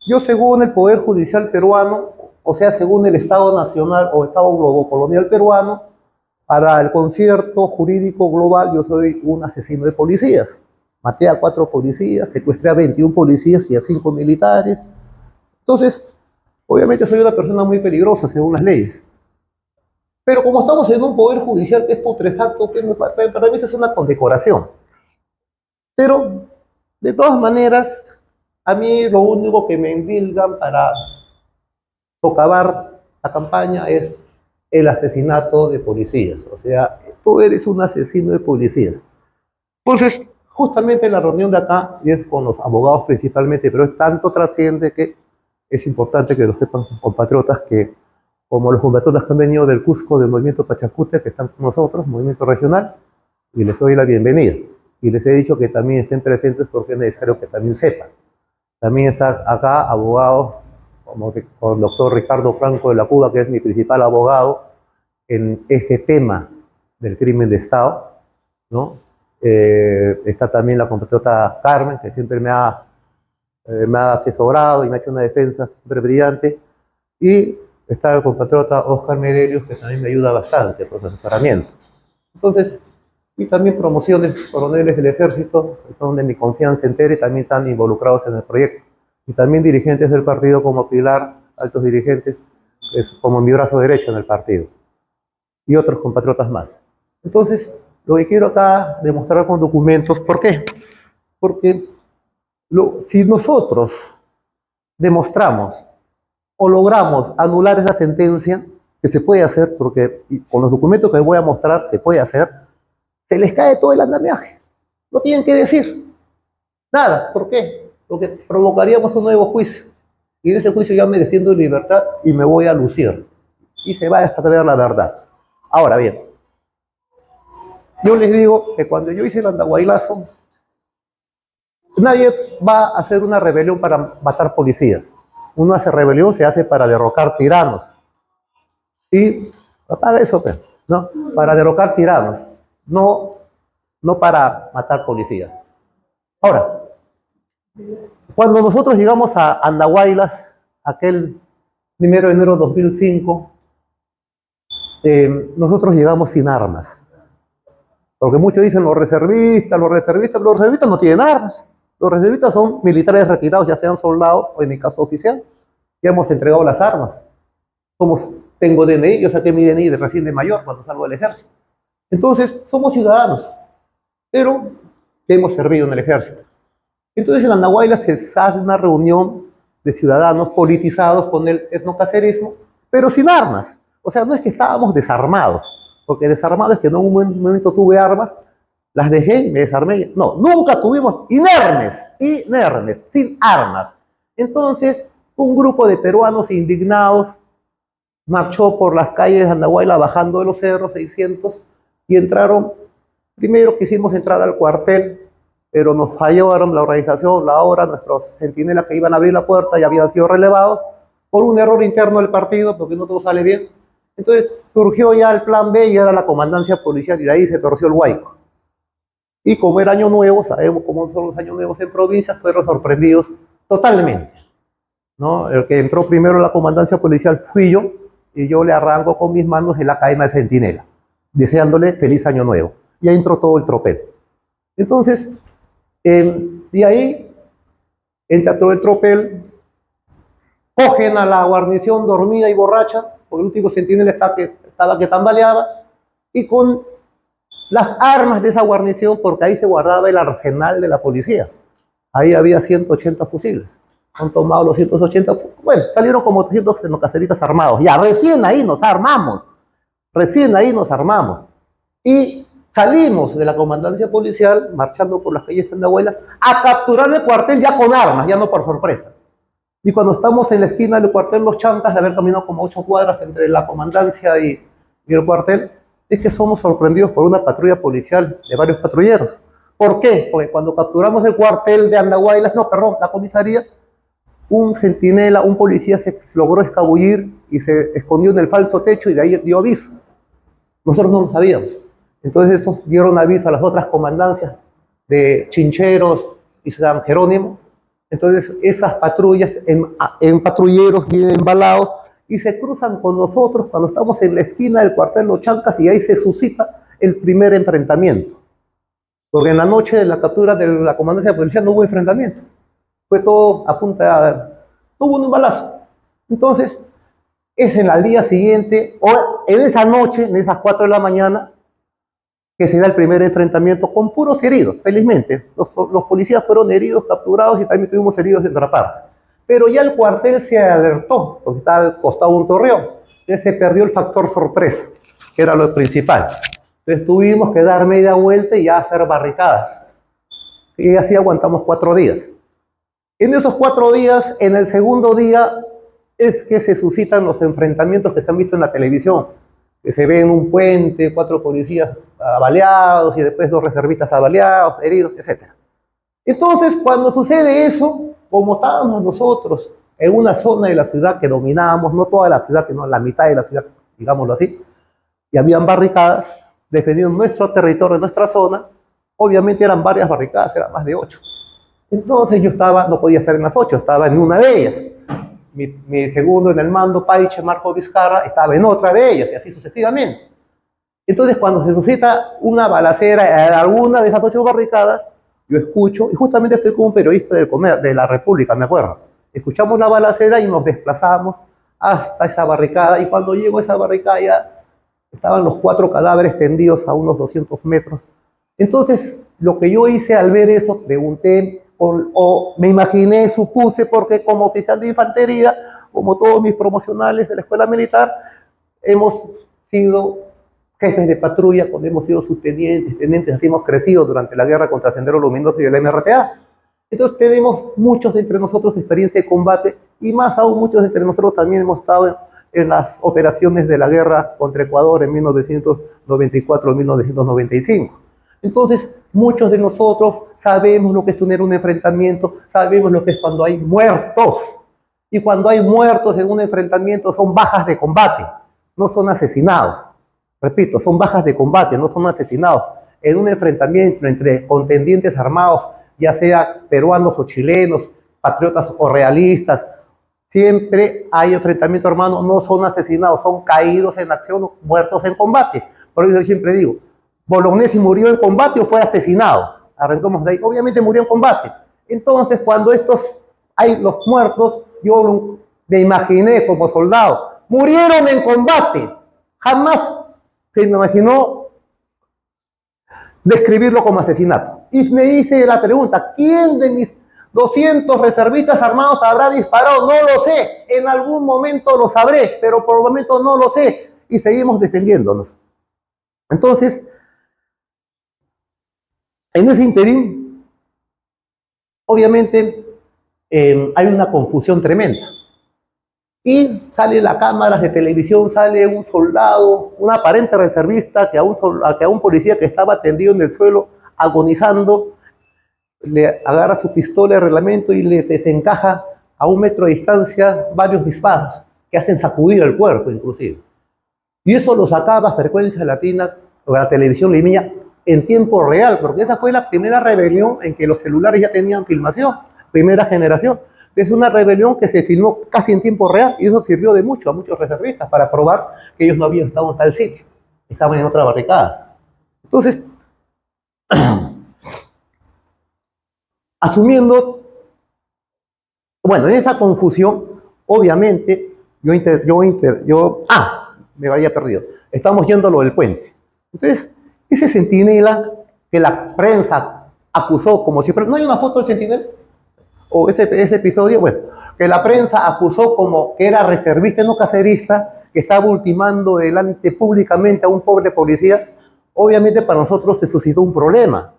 Yo, según el Poder Judicial peruano, o sea, según el Estado Nacional o Estado Globocolonial peruano, para el concierto jurídico global, yo soy un asesino de policías. Maté a 4 policías, secuestré a 21 policías y a 5 militares. Entonces, obviamente soy una persona muy peligrosa según las leyes. Pero como estamos en un poder judicial que es putrefacto, que para mí eso es una condecoración. Pero, de todas maneras, a mí lo único que me endilgan para socavar la campaña es el asesinato de policías. O sea, tú eres un asesino de policías. Entonces, justamente la reunión de acá, y es con los abogados principalmente, pero es tanto trasciende que es importante que lo sepan compatriotas que, como los compatriotas que han venido del Cusco, del movimiento Pachacute, que están con nosotros, movimiento regional, y les doy la bienvenida. Y les he dicho que también estén presentes porque es necesario que también sepan. También está acá abogados como el doctor Ricardo Franco de la Cuba, que es mi principal abogado en este tema del crimen de Estado, ¿no? Está también la compatriota Carmen, que siempre me ha asesorado y me ha hecho una defensa siempre brillante, y está el compatriota Oscar Medelius, que también me ayuda bastante por su asesoramiento. Entonces, y también promociones, coroneles del ejército, que son de mi confianza entera y también están involucrados en el proyecto. Y también dirigentes del partido como Pilar, altos dirigentes, es como mi brazo derecho en el partido. Y otros compatriotas más. Entonces, lo que quiero acá demostrar con documentos, ¿por qué? Porque si nosotros demostramos o logramos anular esa sentencia, que se puede hacer, porque con los documentos que les voy a mostrar se puede hacer, se les cae todo el andamiaje. No tienen que decir nada. ¿Por qué? Porque provocaríamos un nuevo juicio. Y en ese juicio ya me defiendo en libertad y me voy a lucir. Y se va a saber la verdad. Ahora bien, yo les digo que cuando yo hice el andahuaylazo, nadie va a hacer una rebelión para matar policías. Una rebelión se hace para derrocar tiranos. Y apaga eso, ¿no? Para derrocar tiranos, no, no para matar policías. Ahora, cuando nosotros llegamos a Andahuaylas, aquel 1 de enero de 2005, nosotros llegamos sin armas. Porque muchos dicen los reservistas no tienen armas. Los reservistas son militares retirados, ya sean soldados o en mi caso oficial. Ya hemos entregado las armas. Tengo DNI, yo saqué mi DNI de recién de mayor cuando salgo del ejército. Entonces, somos ciudadanos, pero que hemos servido en el ejército. Entonces, en Andahuayla se hace una reunión de ciudadanos politizados con el etnocacerismo, pero sin armas. O sea, no es que estábamos desarmados, porque desarmado es que en un momento tuve armas, las dejé y me desarmé. No, nunca tuvimos inermes, sin armas. Entonces, un grupo de peruanos indignados marchó por las calles de Andahuayla bajando de los cerros 600 y entraron. Primero quisimos entrar al cuartel, pero nos fallaron la organización, la hora, nuestros centinelas que iban a abrir la puerta ya habían sido relevados por un error interno del partido, porque no todo sale bien. Entonces surgió ya el plan B y era la comandancia policial y de ahí se torció el huaico. Y como era año nuevo, sabemos cómo son los años nuevos en provincias, fueron sorprendidos totalmente, ¿no? El que entró primero a la comandancia policial fui yo, y yo le arranco con mis manos en la cadena del centinela, deseándole feliz año nuevo. Y ahí entró todo el tropel. Entonces, de ahí entra todo el tropel, cogen a la guarnición dormida y borracha, porque el último centinela estaba que tambaleaba, y con las armas de esa guarnición, porque ahí se guardaba el arsenal de la policía. Ahí había 180 fusiles. Han tomado los 180, bueno, salieron como 300 caseritas armados. Ya, recién ahí nos armamos. Recién ahí nos armamos. Y salimos de la comandancia policial, marchando por las calles de Andahuaylas, a capturar el cuartel ya con armas, ya no por sorpresa. Y cuando estamos en la esquina del cuartel Los Chancas, de haber caminado como 8 cuadras entre la comandancia y el cuartel, es que somos sorprendidos por una patrulla policial de varios patrulleros. ¿Por qué? Porque cuando capturamos el cuartel de Andahuaylas, no, perdón, la comisaría, un centinela, un policía se logró escabullir y se escondió en el falso techo y de ahí dio aviso. Nosotros no lo sabíamos. Entonces estos dieron aviso a las otras comandancias de Chincheros y San Jerónimo Entonces esas patrullas en patrulleros vienen embalados y se cruzan con nosotros cuando estamos en la esquina del cuartel Los Chancas y ahí se suscita el primer enfrentamiento. Porque en la noche de la captura de la comandancia de policía no hubo enfrentamiento. Fue todo a punta de... No hubo un balazo. Entonces, es en el día siguiente, o en esa noche, en esas 4 de la mañana, que se da el primer enfrentamiento con puros heridos, felizmente. Los policías fueron heridos, capturados y también tuvimos heridos de otra parte. Pero ya el cuartel se alertó, porque está al costado de un torreón. Entonces se perdió el factor sorpresa, que era lo principal. Entonces tuvimos que dar media vuelta y ya hacer barricadas. Y así aguantamos 4 días. En esos 4 días, en el segundo día, es que se suscitan los enfrentamientos que se han visto en la televisión, que se ve en un puente, 4 policías baleados y después 2 reservistas baleados, heridos, etc. Entonces, cuando sucede eso, como estábamos nosotros en una zona de la ciudad que dominábamos, no toda la ciudad, sino la mitad de la ciudad, digámoslo así, y habían barricadas defendiendo nuestro territorio, nuestra zona, obviamente eran varias barricadas, eran más de 8. Entonces yo no podía estar en las 8, estaba en una de ellas. Mi segundo en el mando, Paiche Marco Vizcarra, estaba en otra de ellas, y así sucesivamente. Entonces, cuando se suscita una balacera en alguna de esas 8 barricadas, yo escucho, y justamente estoy con un periodista de la República, me acuerdo. Escuchamos la balacera y nos desplazamos hasta esa barricada, y cuando llego a esa barricada ya estaban los 4 cadáveres tendidos a unos 200 metros. Entonces, lo que yo hice al ver eso, pregunté, o me imaginé, supuse, porque como oficial de infantería, como todos mis promocionales de la escuela militar, hemos sido jefes de patrulla, cuando hemos sido subtenientes, tenientes, así hemos crecido durante la guerra contra Sendero Luminoso y el MRTA. Entonces tenemos muchos entre nosotros experiencia de combate y más aún muchos entre nosotros también hemos estado en las operaciones de la guerra contra Ecuador en 1994-1995. Entonces, muchos de nosotros sabemos lo que es tener un enfrentamiento, sabemos lo que es cuando hay muertos. Y cuando hay muertos en un enfrentamiento son bajas de combate, no son asesinados. Repito, son bajas de combate, no son asesinados. En un enfrentamiento entre contendientes armados, ya sea peruanos o chilenos, patriotas o realistas, siempre hay enfrentamiento armado, no son asesinados, son caídos en acción, muertos en combate. Por eso yo siempre digo, Bolognesi murió en combate o fue asesinado. Arrancamos de ahí. Obviamente murió en combate. Entonces, cuando hay los muertos, yo me imaginé como soldado. Murieron en combate. Jamás se me imaginó describirlo como asesinato. Y me hice la pregunta, ¿quién de mis 200 reservistas armados habrá disparado? No lo sé. En algún momento lo sabré, pero por el momento no lo sé. Y seguimos defendiéndonos. Entonces, en ese interín, obviamente, hay una confusión tremenda. Y sale la cámara de televisión, sale un soldado, un aparente reservista, que a un policía que estaba tendido en el suelo, agonizando, le agarra su pistola de reglamento y le desencaja a 1 metro de distancia varios disparos, que hacen sacudir el cuerpo, inclusive. Y eso lo sacaba a Frecuencia Latina, o a la televisión limeña, en tiempo real, porque esa fue la primera rebelión en que los celulares ya tenían filmación, primera generación. Es una rebelión que se filmó casi en tiempo real y eso sirvió de mucho a muchos reservistas para probar que ellos no habían estado en tal sitio, estaban en otra barricada. Entonces, asumiendo, bueno, en esa confusión, obviamente, me había perdido. Estamos yendo a lo del puente. Entonces, ese centinela que la prensa acusó como si fuera... ¿No hay una foto del centinela? O ese episodio, bueno, que la prensa acusó como que era reservista, no cacerista, que estaba ultimando delante públicamente a un pobre policía. Obviamente para nosotros se suscitó un problema,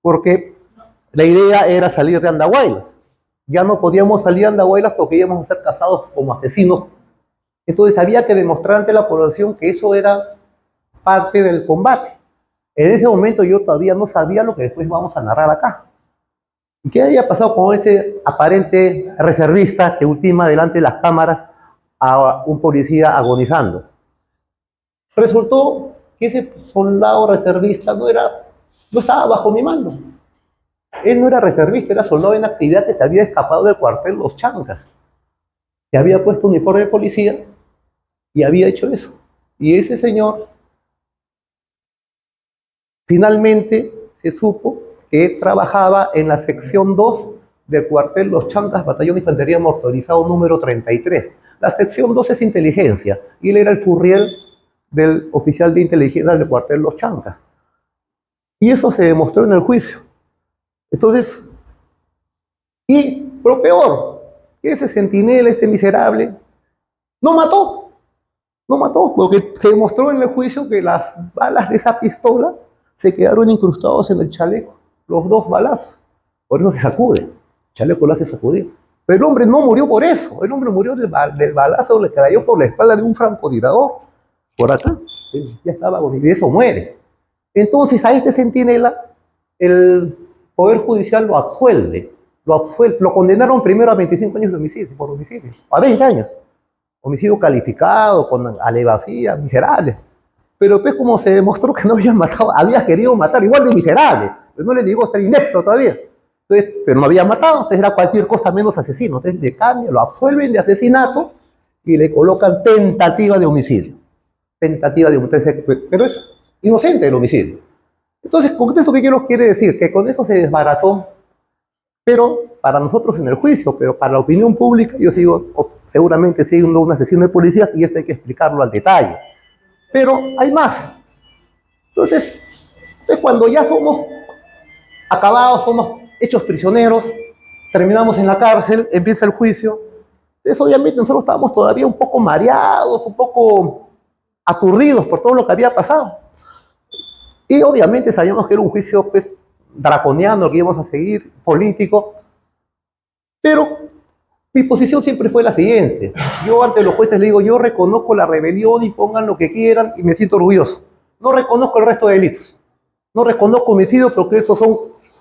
porque la idea era salir de Andahuaylas. Ya no podíamos salir de Andahuaylas porque íbamos a ser casados como asesinos. Entonces había que demostrar ante la población que eso era parte del combate. En ese momento yo todavía no sabía lo que después vamos a narrar acá. ¿Y qué había pasado con ese aparente reservista que ultima delante de las cámaras a un policía agonizando? Resultó que ese soldado reservista no estaba bajo mi mando. Él no era reservista, era soldado en actividad que se había escapado del cuartel Los Chancas. Se había puesto uniforme de policía y había hecho eso. Y ese señor, finalmente se supo que trabajaba en la sección 2 del cuartel Los Chancas, batallón de infantería motorizado número 33. La sección 2 es inteligencia, y él era el furriel del oficial de inteligencia del cuartel Los Chancas. Y eso se demostró en el juicio. Entonces, y lo peor, que ese centinela, este miserable, no mató, no mató, porque se demostró en el juicio que las balas de esa pistola se quedaron incrustados en el chaleco, los dos balazos. Por eso se sacude, el chaleco lo hace sacudir. Pero el hombre no murió por eso, el hombre murió del balazo, le cayó por la espalda de un francotirador, por acá, ya estaba, y de eso muere. Entonces a este centinela el Poder Judicial lo absuelve, lo condenaron primero a 25 años de homicidio, por homicidio, a 20 años. Homicidio calificado, con alevosía, miserable. Pero pues como se demostró que no había matado, había querido matar, igual de miserable, pues no le digo ser inepto todavía. Entonces, pero no había matado, entonces era cualquier cosa menos asesino. Entonces le cambian, lo absuelven de asesinato y le colocan tentativa de homicidio. Tentativa de homicidio, pero es inocente el homicidio. Entonces, ¿con esto qué quiere decir? Que con eso se desbarató, pero para nosotros en el juicio, pero para la opinión pública, yo sigo, seguramente siendo un asesino de policías y esto hay que explicarlo al detalle. Pero hay más. Entonces, cuando ya somos acabados, somos hechos prisioneros, terminamos en la cárcel, empieza el juicio, entonces obviamente nosotros estábamos todavía un poco mareados, un poco aturdidos por todo lo que había pasado. Y obviamente sabíamos que era un juicio pues, draconiano, que íbamos a seguir, político, pero mi posición siempre fue la siguiente. Yo ante los jueces le digo, yo reconozco la rebelión y pongan lo que quieran y me siento orgulloso. No reconozco el resto de delitos. No reconozco homicidios porque esos son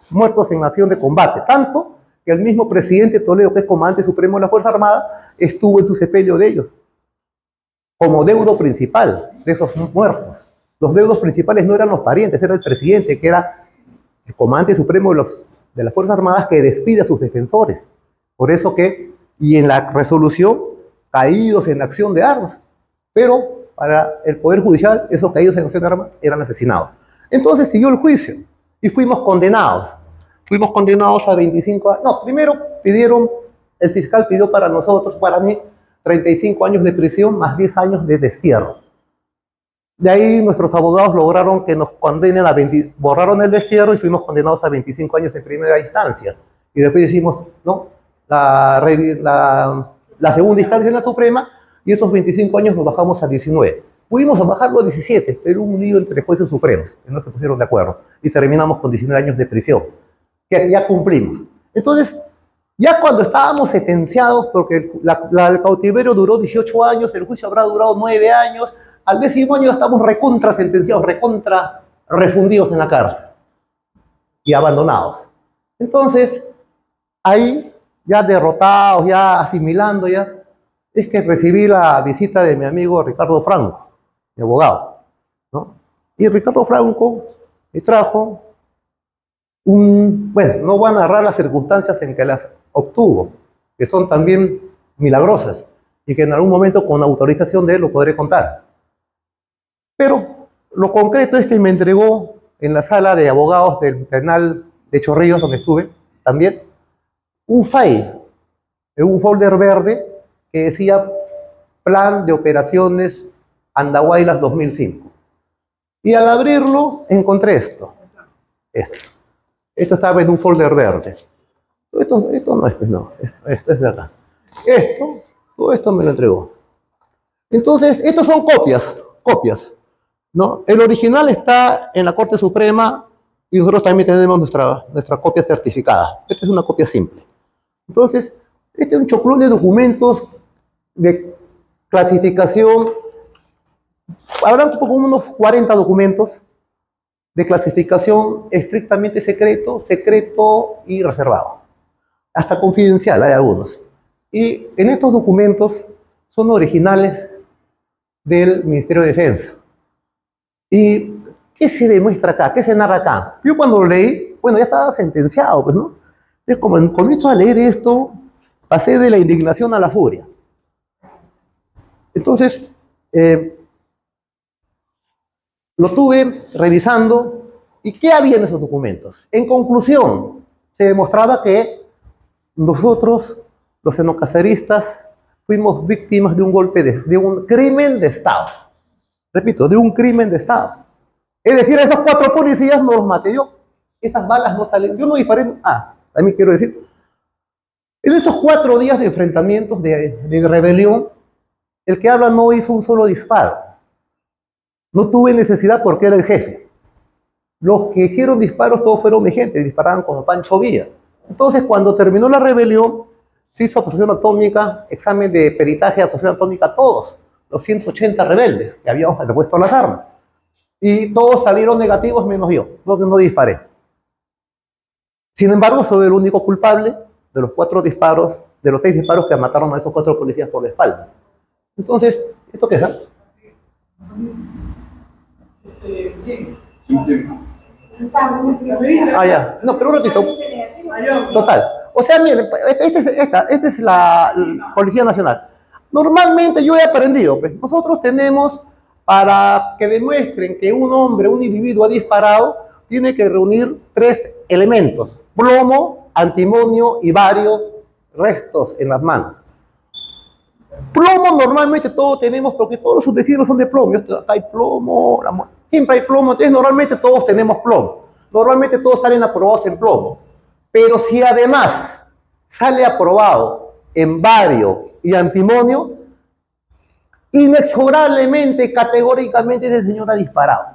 muertos en acción de combate. Tanto que el mismo presidente Toledo, que es comandante supremo de la Fuerza Armada, estuvo en su sepelio de ellos, como deudo principal de esos muertos. Los deudos principales no eran los parientes, era el presidente, que era el comandante supremo de las Fuerzas Armadas, que despide a sus defensores. Por eso que, y en la resolución, caídos en acción de armas. Pero para el Poder Judicial, esos caídos en acción de armas eran asesinados. Entonces siguió el juicio y fuimos condenados. Fuimos condenados a 25 años. No, primero el fiscal pidió para nosotros, para mí, 35 años de prisión más 10 años de destierro. De ahí nuestros abogados lograron que nos condenen borraron el destierro y fuimos condenados a 25 años de primera instancia. Y después hicimos, ¿no? La segunda instancia en la Suprema y esos 25 años nos bajamos a 19. Pudimos bajarlo a 17, pero hubo un lío entre jueces supremos, que no se pusieron de acuerdo. Y terminamos con 19 años de prisión, que ya cumplimos. Entonces, ya cuando estábamos sentenciados, porque el cautiverio duró 18 años, el juicio habrá durado 9 años, al 10º año ya estamos recontra sentenciados, recontra refundidos en la cárcel y abandonados. Entonces, ahí, ya derrotados, ya asimilando, ya, es que recibí la visita de mi amigo Ricardo Franco, mi abogado, ¿no? Y Ricardo Franco me trajo bueno, no voy a narrar las circunstancias en que las obtuvo, que son también milagrosas, y que en algún momento con autorización de él lo podré contar. Pero lo concreto es que me entregó en la sala de abogados del penal de Chorrillos, donde estuve también, un file, un folder verde que decía Plan de Operaciones Andahuaylas 2005. Y al abrirlo encontré esto. Esto estaba en un folder verde. Esto no es, no, esto es verdad. Todo esto me lo entregó. Entonces, estos son copias, ¿no? El original está en la Corte Suprema y nosotros también tenemos nuestra copia certificada. Esta es una copia simple. Entonces, este es un choclón de documentos de clasificación. Habrá como unos 40 documentos de clasificación estrictamente secreto y reservado. Hasta confidencial hay algunos. Y en estos documentos son originales del Ministerio de Defensa. ¿Y qué se demuestra acá? ¿Qué se narra acá? Yo cuando lo leí, bueno, ya estaba sentenciado, pues, ¿no? Entonces, como comienzo a leer esto, pasé de la indignación a la furia. Entonces, lo tuve revisando, ¿y qué había en esos documentos? En conclusión, se demostraba que nosotros, los xenocaceristas, fuimos víctimas de un golpe, de un crimen de Estado. Repito, de un crimen de Estado. Es decir, a esos 4 policías no los maté yo. Esas balas no salen. Yo no disparé. También quiero decir, en esos 4 días de enfrentamientos, de rebelión, el que habla no hizo un solo disparo. No tuve necesidad porque era el jefe. Los que hicieron disparos todos fueron mi gente, disparaban como Pancho Villa. Entonces, cuando terminó la rebelión, se hizo absorción atómica, examen de peritaje de absorción atómica a todos, los 180 rebeldes que habíamos repuesto las armas. Y todos salieron negativos menos yo, porque no disparé. Sin embargo, soy el único culpable de los 4 disparos, de los 6 disparos que mataron a esos 4 policías por la espalda. Entonces, ¿esto qué es? Ya. No, pero un ratito. Total. O sea, miren, esta es la Policía Nacional. Normalmente yo he aprendido, pues nosotros tenemos, para que demuestren que un hombre, un individuo ha disparado, tiene que reunir 3 elementos: plomo, antimonio y varios restos en las manos. Plomo normalmente todos tenemos, porque todos los subvecinos son de plomo. Acá hay plomo, siempre hay plomo, entonces normalmente todos tenemos plomo. Normalmente todos salen aprobados en plomo. Pero si además sale aprobado en bario y antimonio, inexorablemente, categóricamente ese señor ha disparado.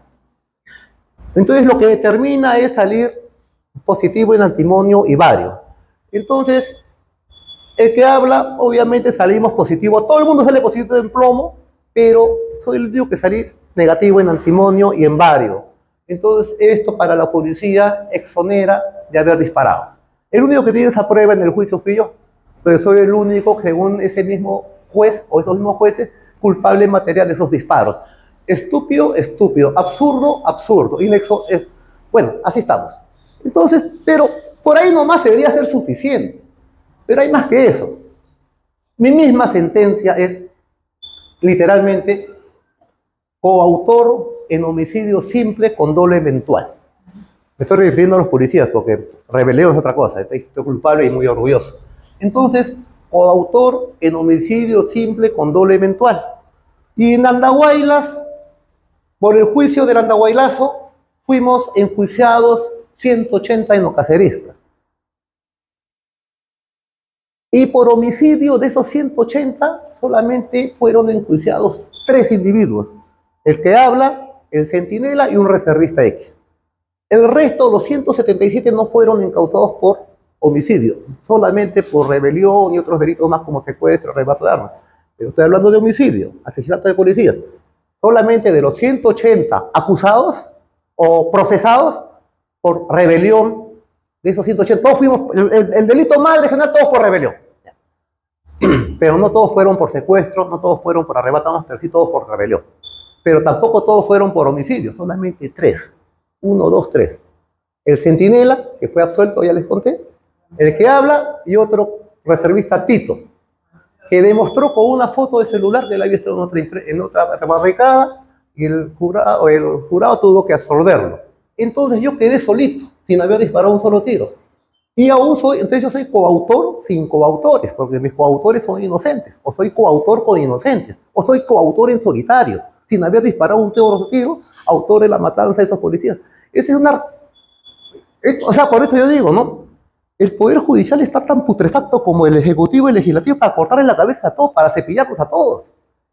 Entonces lo que determina es salir positivo en antimonio y bario. Entonces, el que habla, obviamente salimos positivo. Todo el mundo sale positivo en plomo, pero soy el único que salí negativo en antimonio y en bario. Entonces, esto para la policía exonera de haber disparado. El único que tiene esa prueba en el juicio fui yo, pero soy el único, según ese mismo juez o esos mismos jueces, culpable en materia de esos disparos. Estúpido, estúpido. Absurdo, absurdo. Bueno, así estamos. Entonces, pero por ahí nomás debería ser suficiente. Pero hay más que eso. Mi misma sentencia es, literalmente, coautor en homicidio simple con dolo eventual. Me estoy refiriendo a los policías, porque rebelión es otra cosa, estoy culpable y muy orgulloso. Entonces, coautor en homicidio simple con dolo eventual. Y en Andahuaylas, por el juicio del Andahuaylazo, fuimos enjuiciados 180 enocaceristas. Y por homicidio de esos 180, solamente fueron enjuiciados 3 individuos. El que habla, el centinela y un reservista X. El resto, los 177, no fueron encausados por homicidio, solamente por rebelión y otros delitos más como secuestro, arrebato de armas. Pero estoy hablando de homicidio, asesinato de policías. Solamente de los 180 acusados o procesados por rebelión, de esos 180, todos fuimos, el delito madre general, todos por rebelión. Pero no todos fueron por secuestro, no todos fueron por arrebato de armas, pero sí todos por rebelión. Pero tampoco todos fueron por homicidio, solamente 3. 1, 2, 3. El centinela, que fue absuelto, ya les conté. El que habla y otro reservista Tito, que demostró con una foto de celular que la había visto en otra barricada y el jurado tuvo que absorberlo. Entonces yo quedé solito, sin haber disparado un solo tiro. Y aún entonces yo soy coautor sin coautores, porque mis coautores son inocentes, o soy coautor con inocentes, o soy coautor en solitario, sin haber disparado un tiro, autor de la matanza de esos policías. Ese es o sea, por eso yo digo, ¿no? El Poder Judicial está tan putrefacto como el Ejecutivo y el Legislativo para cortarle la cabeza a todos, para cepillarlos a todos.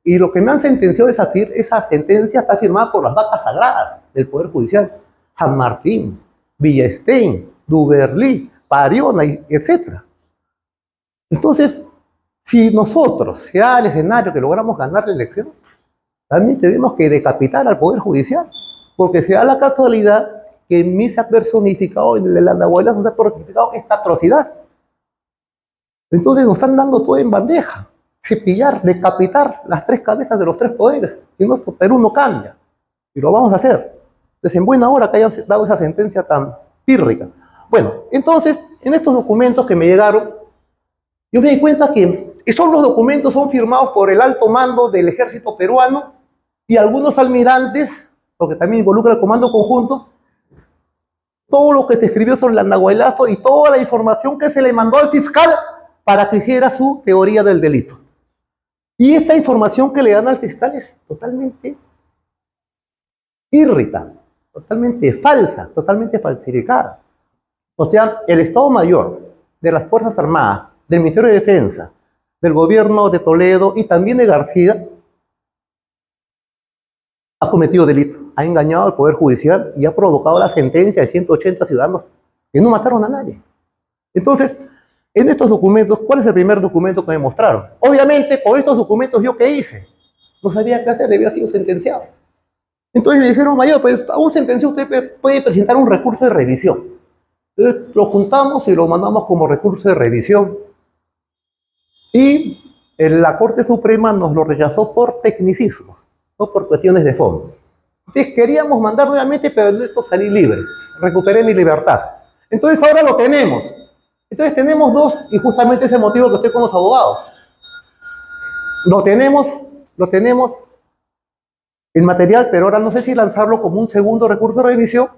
Y lo que me han sentenciado, esa sentencia está firmada por las vacas sagradas del Poder Judicial. San Martín, Villestein, Duberlí, Pariona, etc. Entonces, si nosotros, sea el escenario que logramos ganar la elección, también tenemos que decapitar al Poder Judicial, porque se da la casualidad que en mí se ha personificado, en el Andahuaylazo se ha personificado esta atrocidad. Entonces nos están dando todo en bandeja, cepillar, decapitar las 3 cabezas de los 3 poderes, si no, Perú no cambia, y lo vamos a hacer. Entonces, en buena hora que hayan dado esa sentencia tan pírrica. Bueno, entonces, en estos documentos que me llegaron, yo me di cuenta que los documentos son firmados por el alto mando del ejército peruano y algunos almirantes, porque también involucra el comando conjunto, todo lo que se escribió sobre el Andahuaylazo y toda la información que se le mandó al fiscal para que hiciera su teoría del delito. Y esta información que le dan al fiscal es totalmente irritante, totalmente falsa, totalmente falsificada. O sea, el Estado Mayor de las Fuerzas Armadas, del Ministerio de Defensa, del gobierno de Toledo y también de García, ha cometido delito, ha engañado al Poder Judicial y ha provocado la sentencia de 180 ciudadanos que no mataron a nadie. Entonces, en estos documentos, ¿cuál es el primer documento que me mostraron? Obviamente, con estos documentos, ¿yo qué hice? No sabía qué hacer, había sido sentenciado. Entonces me dijeron, mayor, pues a un sentenciado usted puede presentar un recurso de revisión. Entonces lo juntamos y lo mandamos como recurso de revisión. Y la Corte Suprema nos lo rechazó por tecnicismos, no por cuestiones de fondo. Entonces queríamos mandar nuevamente, pero de esto salí libre. Recuperé mi libertad. Entonces ahora lo tenemos. Entonces tenemos dos, y justamente ese motivo que estoy con los abogados. Lo tenemos el material, pero ahora no sé si lanzarlo como un segundo recurso de revisión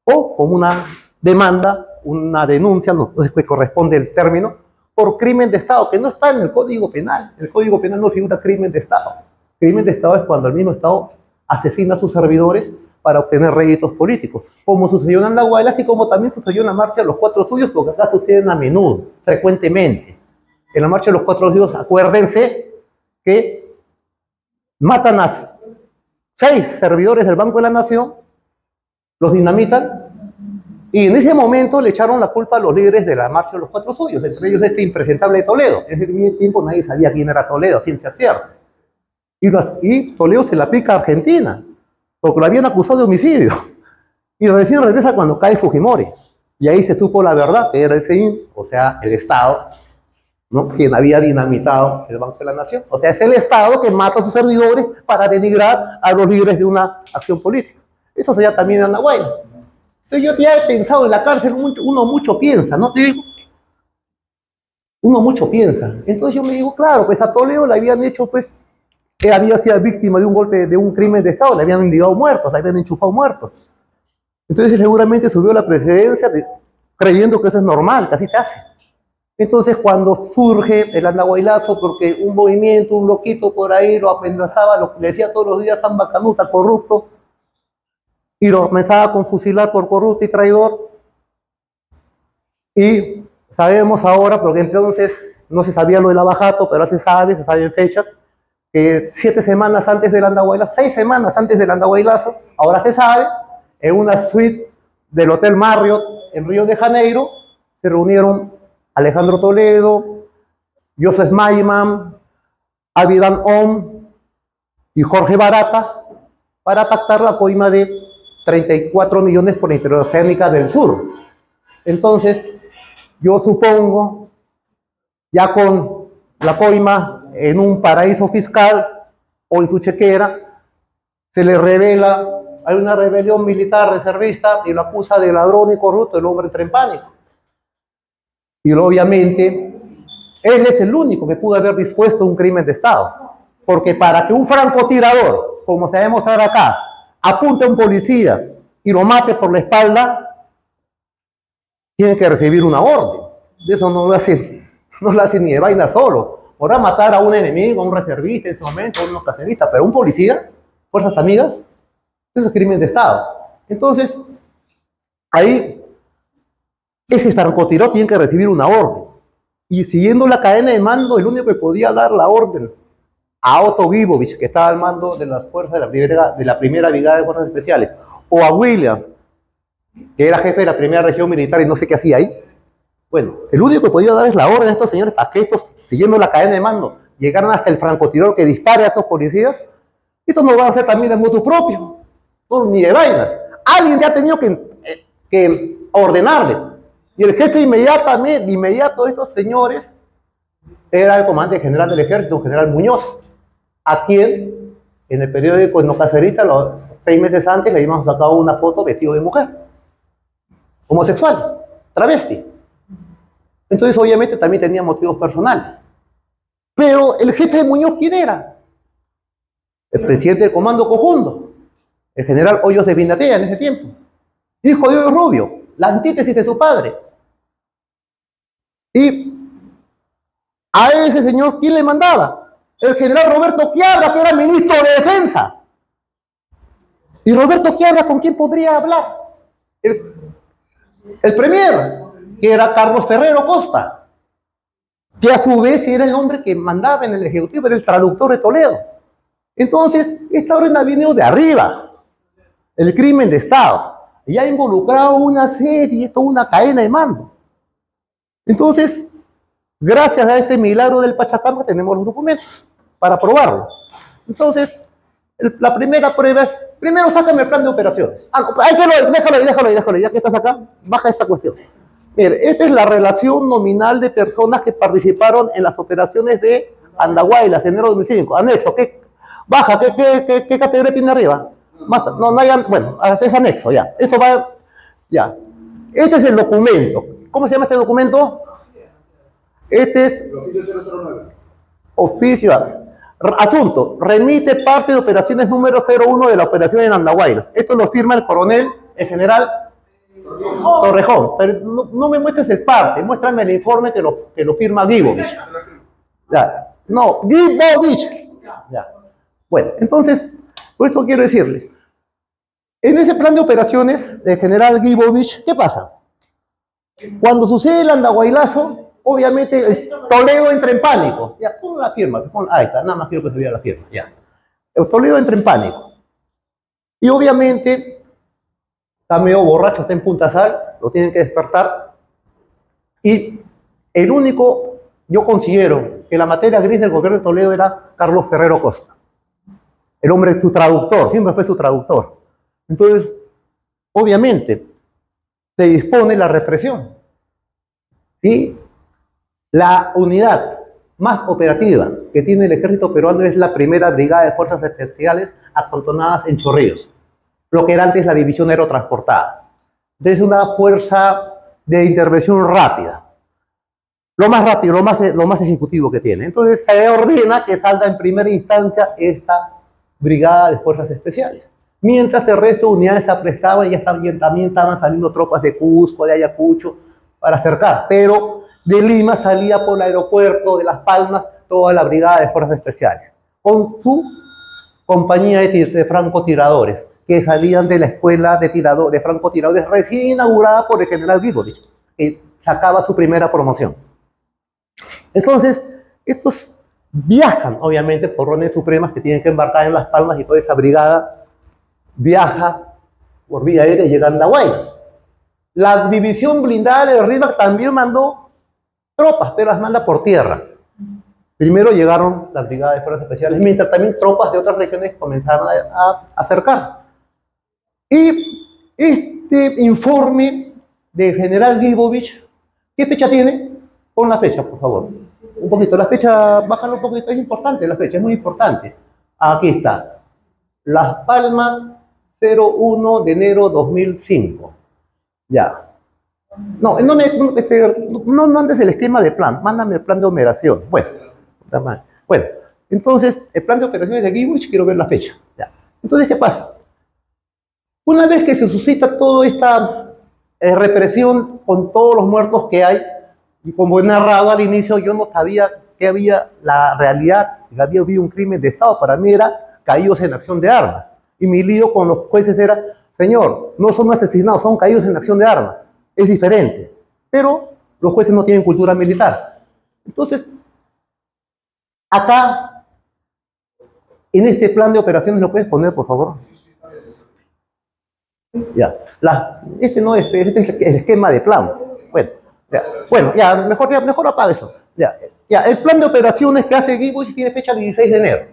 o como una demanda, una denuncia, no sé si corresponde el término, por crimen de Estado, que no está en el Código Penal. En el Código Penal no figura crimen de Estado. Crimen de Estado es cuando el mismo Estado asesina a sus servidores para obtener réditos políticos, como sucedió en Andahuaylas y como también sucedió en la Marcha de los Cuatro Suyos, porque acá suceden a menudo, frecuentemente. En la Marcha de los Cuatro Suyos, acuérdense que matan a 6 servidores del Banco de la Nación, los dinamitan, y en ese momento le echaron la culpa a los líderes de la Marcha de los Cuatro Suyos, entre ellos este impresentable de Toledo. En ese mismo tiempo nadie sabía quién era Toledo, ciencia cierta. Y Toledo se la pica a Argentina, porque lo habían acusado de homicidio. Y recién regresa cuando cae Fujimori. Y ahí se supo la verdad, que era el CEIN, o sea, el Estado, ¿no?, quien había dinamitado el Banco de la Nación. O sea, es el Estado que mata a sus servidores para denigrar a los líderes de una acción política. Esto sería también en Andahuaylas. Entonces yo ya he pensado en la cárcel, uno mucho piensa, ¿no te digo? Uno mucho piensa. Entonces yo me digo, claro, pues a Toledo le habían hecho, pues, que había sido víctima de un golpe, de un crimen de Estado, le habían indicado muertos, le habían enchufado muertos. Entonces seguramente subió la presidencia creyendo que eso es normal, que así se hace. Entonces cuando surge el Andahuaylazo, porque un movimiento, un loquito por ahí lo amenazaba, le decía todos los días Samba Canuta, corrupto, y lo amenazaba con fusilar por corrupto y traidor. Y sabemos ahora, porque entonces no se sabía lo del abajato, pero ahora se saben fechas, que 7 semanas antes del Andahuaylazo, 6 semanas antes del Andahuaylazo, ahora se sabe, en una suite del Hotel Marriott en Río de Janeiro, se reunieron Alejandro Toledo, Joseph Maiman, Avidan Om y Jorge Barata para pactar la coima de 34 millones por la Interoceánica del Sur. Entonces, yo supongo, ya con la coima en un paraíso fiscal o en su chequera, se le revela, hay una rebelión militar reservista y lo acusa de ladrón y corrupto, el hombre entra en pánico. Y obviamente, él es el único que pudo haber dispuesto un crimen de Estado. Porque para que un francotirador, como se va a demostrar acá, apunte a un policía y lo mate por la espalda, tiene que recibir una orden. De eso no lo hace ni de vaina solo. Podrá matar a un enemigo, a un reservista en ese momento, a un cacerista, pero un policía, fuerzas amigas, eso es crimen de Estado. Entonces, ahí, ese francotirador tiene que recibir una orden. Y siguiendo la cadena de mando, el único que podía dar la orden a Otto Gibovich, que estaba al mando de las fuerzas de la primera brigada de fuerzas especiales, o a Williams, que era jefe de la primera región militar y no sé qué hacía ahí. Bueno, el único que podía dar es la orden a estos señores para que estos, siguiendo la cadena de mando, llegaran hasta el francotirador que dispare a estos policías. Estos no van a hacer también el motu propio, no, ni de vainas. Alguien ya ha tenido que ordenarle. Y el jefe de inmediato de estos señores era el comandante general del ejército, general Muñoz, a quien en el periódico No Cacerita, 6 meses antes, le habíamos sacado una foto vestido de mujer, homosexual. travesti. Entonces, obviamente, también tenía motivos personales. Pero el jefe de Muñoz, ¿quién era? El presidente del Comando Conjunto, el general Hoyos de Vinatea en ese tiempo. Hijo de Hoyos Rubio, la antítesis de su padre. Y a ese señor, ¿quién le mandaba? El general Roberto Quiabra, que era ministro de Defensa. ¿Y Roberto Quiabra con quién podría hablar? El premier, que era Carlos Ferrero Costa, que a su vez era el hombre que mandaba en el Ejecutivo, era el traductor de Toledo. Entonces, esta orden ha venido de arriba, el crimen de Estado, y ha involucrado una serie, toda una cadena de mando. Entonces, gracias a este milagro del Pachacama tenemos los documentos para probarlo. Entonces, la primera prueba es, primero sácame el plan de operaciones. Déjalo ahí, ya que estás acá, baja esta cuestión. Mire, esta es la relación nominal de personas que participaron en las operaciones de Andahuaylas, enero de 2005. Anexo, baja, ¿qué categoría tiene arriba? No hay, bueno, es anexo, ya. Esto va, ya. Este es el documento. ¿Cómo se llama este documento? Este es oficio. Asunto, remite parte de operaciones número 01 de la operación en Andahuaylas. Esto lo firma el coronel, el general Torrejón. Pero no me muestres el parte, muéstrame el informe que lo firma Gibovich. Ya. No, Gibovich. Ya. Bueno, entonces, por esto quiero decirle, en ese plan de operaciones del general Gibovich, ¿qué pasa? Cuando sucede el Andahuaylazo, obviamente el Toledo entra en pánico. Ya, pon la firma, ahí está, nada más quiero que se vea la firma, ya. El Toledo entra en pánico. Y obviamente, está medio borracho, está en Punta Sal, lo tienen que despertar. Y el único, yo considero que la materia gris del gobierno de Toledo era Carlos Ferrero Costa. El hombre, su traductor, siempre fue su traductor. Entonces, obviamente, se dispone la represión. Y la unidad más operativa que tiene el ejército peruano es la primera brigada de fuerzas especiales acantonadas en Chorrillos, lo que era antes la división aerotransportada. Entonces, una fuerza de intervención rápida, lo más rápido, lo más ejecutivo que tiene. Entonces, se ordena que salga en primera instancia esta brigada de fuerzas especiales, mientras el resto de unidades se aprestaban y también estaban saliendo tropas de Cusco, de Ayacucho, para acercar, pero de Lima salía por el aeropuerto de Las Palmas toda la brigada de fuerzas especiales, con su compañía de francotiradores, que salían de la escuela de francotiradores recién inaugurada por el general Gibovich, que sacaba su primera promoción. Entonces, estos viajan, obviamente, por órdenes supremas que tienen que embarcar en Las Palmas, y toda esa brigada viaja por vía aérea y llega a Andahuaylas. La división blindada de RIMAC también mandó tropas, pero las manda por tierra. Primero llegaron las brigadas de fuerzas especiales, mientras también tropas de otras regiones comenzaron a acercar. Y este informe de general Gibovich, ¿qué fecha tiene? Pon la fecha, por favor. Un poquito, la fecha, bájalo un poquito, es importante la fecha, es muy importante. Aquí está. Las Palmas, 01 de enero 2005. Ya. No mandes el esquema de plan, mándame el plan de operación. Bueno, entonces, el plan de operaciones de Gibovich, quiero ver la fecha. Ya. Entonces, ¿qué pasa? Una vez que se suscita toda esta represión con todos los muertos que hay, y como he narrado al inicio, yo no sabía que había la realidad, que había habido un crimen de Estado. Para mí era caídos en acción de armas. Y mi lío con los jueces era, señor, no son asesinados, son caídos en acción de armas. Es diferente. Pero los jueces no tienen cultura militar. Entonces, acá, en este plan de operaciones, ¿lo puedes poner, por favor? Ya. Este es el esquema de plan. Bueno, mejor apaga eso. Ya, el plan de operaciones que hace Gibovich tiene fecha 16 de enero.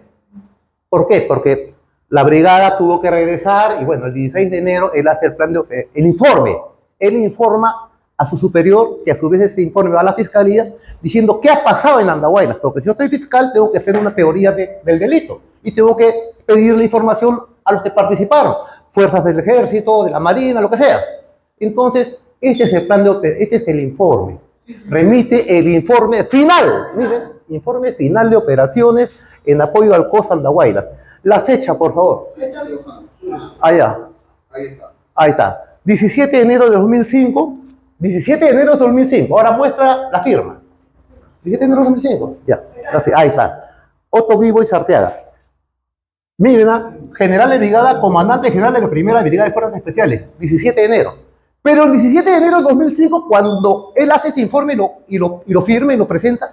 ¿Por qué? Porque la brigada tuvo que regresar y bueno, el 16 de enero él hace el informe. Él informa a su superior, que a su vez este informe va a la fiscalía, diciendo qué ha pasado en Andahuaylas. Porque si yo estoy fiscal, tengo que hacer una teoría del delito y tengo que pedir la información a los que participaron, fuerzas del ejército, de la marina, lo que sea. Entonces, Este es el plan de operaciones, este es el informe. Remite el informe final, miren, informe final de operaciones en apoyo al COS Andahuaylas. La fecha, por favor. Allá. Ahí está. 17 de enero de 2005. 17 de enero de 2005. Ahora muestra la firma. 17 de enero de 2005. Ya. Ahí está. Otto Vivo y Sarteaga. Miren, general de brigada, comandante general de la primera brigada de fuerzas especiales. 17 de enero. Pero el 17 de enero de 2005, cuando él hace ese informe y lo firma y lo presenta,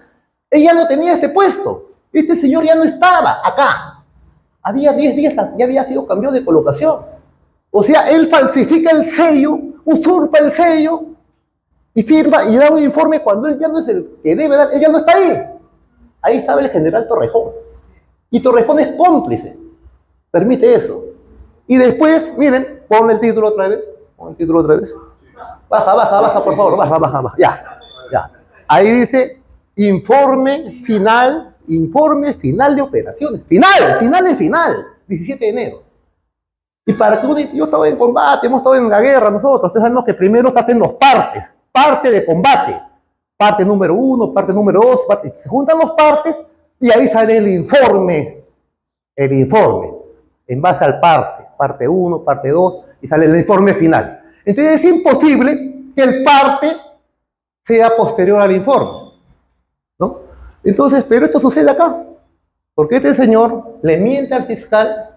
él ya no tenía este puesto. Este señor ya no estaba acá. Había 10 días, ya había sido cambiado de colocación. O sea, él falsifica el sello, usurpa el sello y firma y da un informe cuando él ya no es el que debe dar, él ya no está ahí. Ahí estaba el general Torrejón. Y Torrejón es cómplice. Permite eso. Y después, miren, pon el título otra vez. Pon el título otra vez. Baja, por favor, baja. Ya. Ahí dice informe final de operaciones. Final. 17 de enero. Y para que yo estaba en combate, hemos estado en la guerra nosotros. Ustedes sabemos que primero se hacen los partes. Parte de combate. Parte número 1, parte número 2. Se juntan los partes y ahí sale el informe. El informe. En base al parte 1, parte 2, y sale el informe final. Entonces es imposible que el parte sea posterior al informe, ¿no? Entonces, pero esto sucede acá, porque este señor le miente al fiscal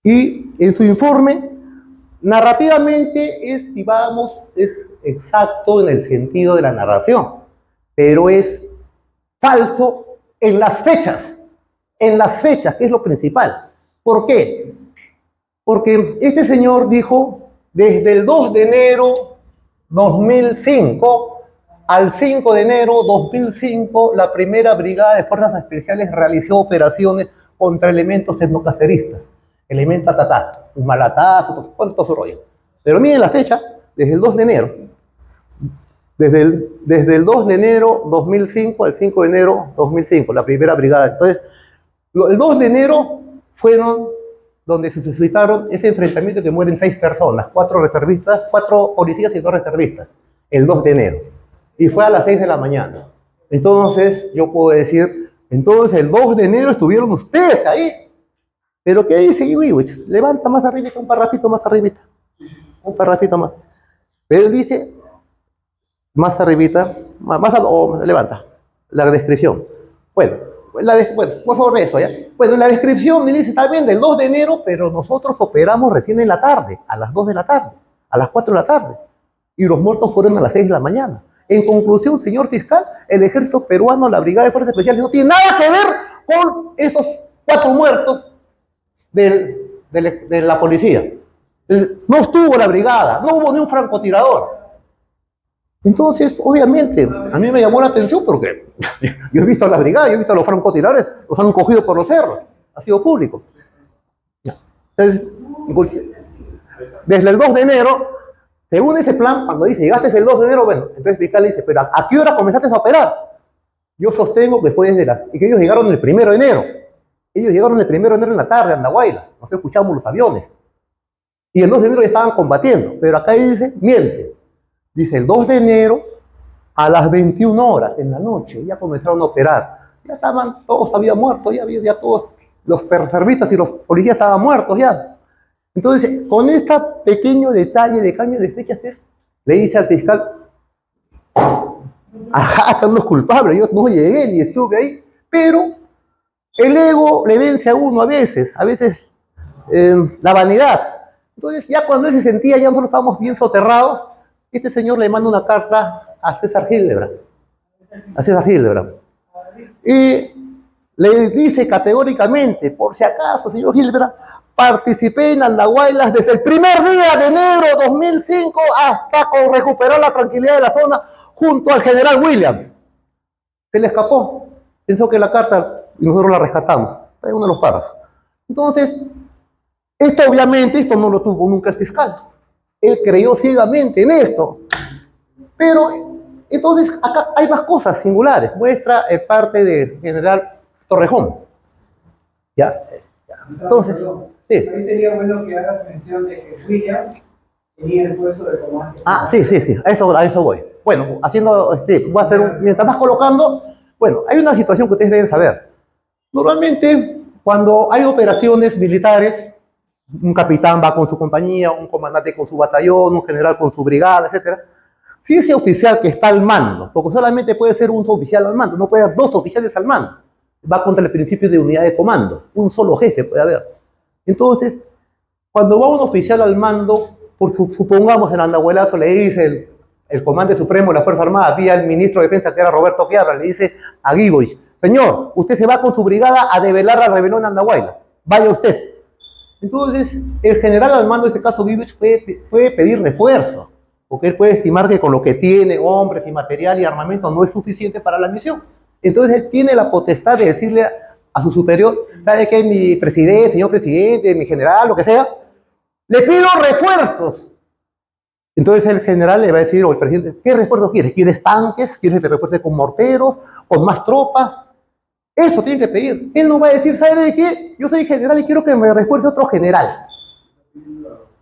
y en su informe narrativamente es exacto en el sentido de la narración, pero es falso en las fechas, que es lo principal. ¿Por qué? Porque este señor dijo, desde el 2 de enero 2005 al 5 de enero 2005, la primera brigada de fuerzas especiales realizó operaciones contra elementos etnocaceristas, elementos tatá, humalatá, todo su rollo. Pero miren la fecha, desde el 2 de enero, desde el 2 de enero 2005 al 5 de enero 2005, la primera brigada. Entonces, el 2 de enero fueron donde se suscitaron ese enfrentamiento que mueren 6 personas, 4 reservistas, 4 policías y 2 reservistas, el 2 de enero. Y fue a las 6 de la mañana. Entonces, yo puedo decir, entonces el 2 de enero estuvieron ustedes ahí. Pero ¿qué dice Iwiwich? Levanta más arriba, un parrafito más arribita. Un parrafito más. Pero él dice, más arribita, levanta, la descripción. Bueno, por favor, eso, ¿ya? Bueno, en la descripción me dice, está bien, del 2 de enero, pero nosotros operamos recién en la tarde, a las 2 de la tarde, a las 4 de la tarde, y los muertos fueron a las 6 de la mañana. En conclusión, señor fiscal, el ejército peruano, la brigada de fuerzas especiales, no tiene nada que ver con esos 4 muertos de la policía. No estuvo la brigada, no hubo ni un francotirador. Entonces, obviamente, a mí me llamó la atención porque yo he visto a la brigada, yo he visto a los francotiradores, los han cogido por los cerros, ha sido público. Entonces, desde el 2 de enero, según ese plan, cuando dice, llegaste el 2 de enero, bueno, entonces el fiscal dice, pero ¿a qué hora comenzaste a operar? Yo sostengo que fue y que ellos llegaron el 1 de enero. Ellos llegaron el 1 de enero en la tarde a Andahuaylas, nos escuchamos los aviones. Y el 2 de enero ya estaban combatiendo, pero acá dice, miente. Dice, el 2 de enero, a las 21 horas en la noche, ya comenzaron a operar. Ya estaban, todos habían muerto, ya todos, los reservistas y los policías estaban muertos ya. Entonces, con este pequeño detalle de cambio de fecha, le dice al fiscal, ajá, están los culpables, yo no llegué ni estuve ahí, pero el ego le vence a uno a veces la vanidad. Entonces, ya cuando él se sentía, ya nosotros estábamos bien soterrados, este señor le manda una carta a César Hildebrand. Y le dice categóricamente, por si acaso, señor Hildebrand, participé en Andahuaylas desde el primer día de enero de 2005 hasta con recuperar la tranquilidad de la zona junto al general Williams. Se le escapó. Pensó que la carta, y nosotros la rescatamos. Está en uno de los párrafos. Entonces, obviamente, esto no lo tuvo nunca el fiscal. Él creyó ciegamente en esto. Pero, entonces, acá hay más cosas singulares. Muestra parte del general Torrejón. ¿Ya? Entonces, sí. Ahí sería bueno que hagas mención de que Williams tenía el puesto de comando. Ah, sí, sí, sí, a eso voy. Bueno, voy a hacer mientras vas colocando, bueno, hay una situación que ustedes deben saber. Normalmente, cuando hay operaciones militares, un capitán va con su compañía, un comandante con su batallón, un general con su brigada, etcétera. Si ese oficial que está al mando, porque solamente puede ser un oficial al mando, no puede haber dos oficiales al mando, va contra el principio de unidad de comando, un solo jefe puede haber. Entonces, cuando va un oficial al mando, supongamos en Andahuelazo le dice el comandante supremo de la Fuerza Armada, vía el ministro de Defensa que era Roberto Quiabra, le dice a Guiboich, señor, usted se va con su brigada a develar la rebelión en Andahuaylas, vaya usted. Entonces, el general al mando, en este caso Guiboich, puede pedir refuerzo, porque él puede estimar que con lo que tiene, hombres y material y armamento, no es suficiente para la misión. Entonces, él tiene la potestad de decirle a su superior, ¿sabe qué? Mi presidente, señor presidente, mi general, lo que sea, le pido refuerzos. Entonces el general le va a decir, o el presidente, ¿qué refuerzos quieres? ¿Quieres tanques? ¿Quieres que te refuerce con morteros? ¿Con más tropas? Eso tiene que pedir. Él no va a decir, ¿sabe de qué? Yo soy general y quiero que me refuerce otro general.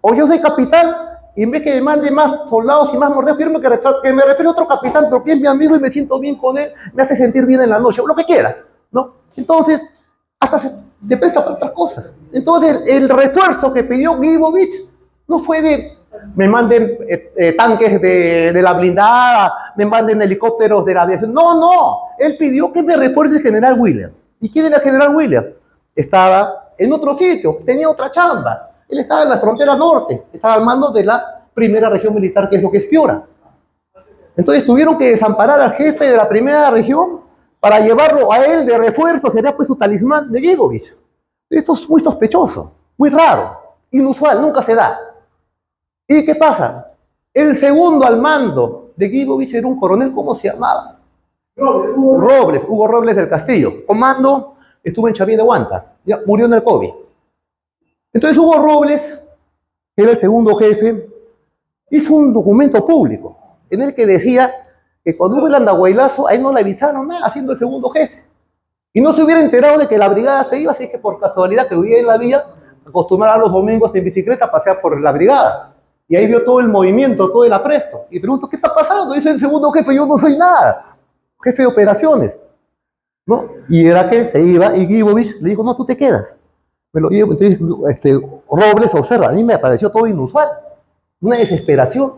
O yo soy capitán y en vez que me mande más soldados y más morteros, quiero que me refuerce otro capitán porque es mi amigo y me siento bien con él, me hace sentir bien en la noche, o lo que quiera, ¿no? Entonces, hasta se presta para otras cosas. Entonces, el refuerzo que pidió Guibovich no fue de me manden tanques de la blindada, me manden helicópteros de la aviación. No, no. Él pidió que me refuerce el general Williams. ¿Y quién era el general Williams? Estaba en otro sitio, tenía otra chamba. Él estaba en la frontera norte, estaba al mando de la primera región militar, que es lo que es Piura. Entonces tuvieron que desamparar al jefe de la primera región para llevarlo a él de refuerzo, sería pues su talismán de Gigovich. Esto es muy sospechoso, muy raro, inusual, nunca se da. ¿Y qué pasa? El segundo al mando de Gigovich era un coronel, ¿cómo se llamaba? Hugo Robles del Castillo. Comando, estuvo en Chavín de Huanta, ya murió en el COVID. Entonces Hugo Robles, que era el segundo jefe, hizo un documento público en el que decía que cuando hubo el Andahuaylazo, a él no le avisaron nada, haciendo el segundo jefe. Y no se hubiera enterado de que la brigada se iba, así que por casualidad que vivía en la villa, acostumbraba los domingos en bicicleta a pasear por la brigada. Y ahí vio todo el movimiento, todo el apresto. Y preguntó, ¿qué está pasando? Dice el segundo jefe, yo no soy nada. Jefe de operaciones. ¿No? Y era que se iba y Guibovich le dijo, no, tú te quedas. Me lo llevo. Entonces, Robles observa, a mí me pareció todo inusual. Una desesperación.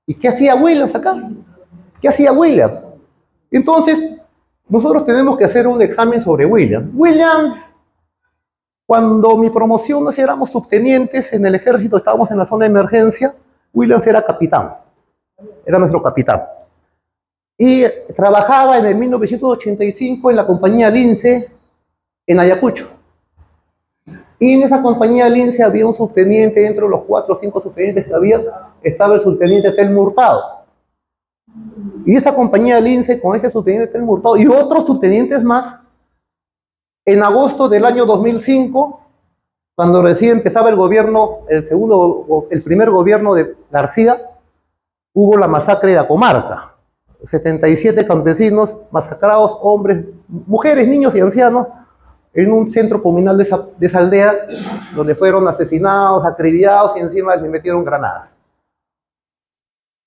¿Y qué hacía Williams acá? ¿Qué hacía Williams? Entonces, nosotros tenemos que hacer un examen sobre Williams. Williams, cuando mi promoción nos éramos subtenientes en el ejército, estábamos en la zona de emergencia, Williams era capitán, era nuestro capitán. Y trabajaba en el 1985 en la compañía Lince en Ayacucho. Y en esa compañía Lince había un subteniente, dentro de los 4 o 5 subtenientes que había, estaba el subteniente Telmo Hurtado. Y esa compañía Lince, con ese subteniente Telmo Hurtado y otros subtenientes más, en agosto del año 2005, cuando recién empezaba el gobierno, el primer gobierno de García, hubo la masacre de la comarca. 77 campesinos masacrados, hombres, mujeres, niños y ancianos, en un centro comunal de esa aldea, donde fueron asesinados, acribillados y encima les metieron granadas.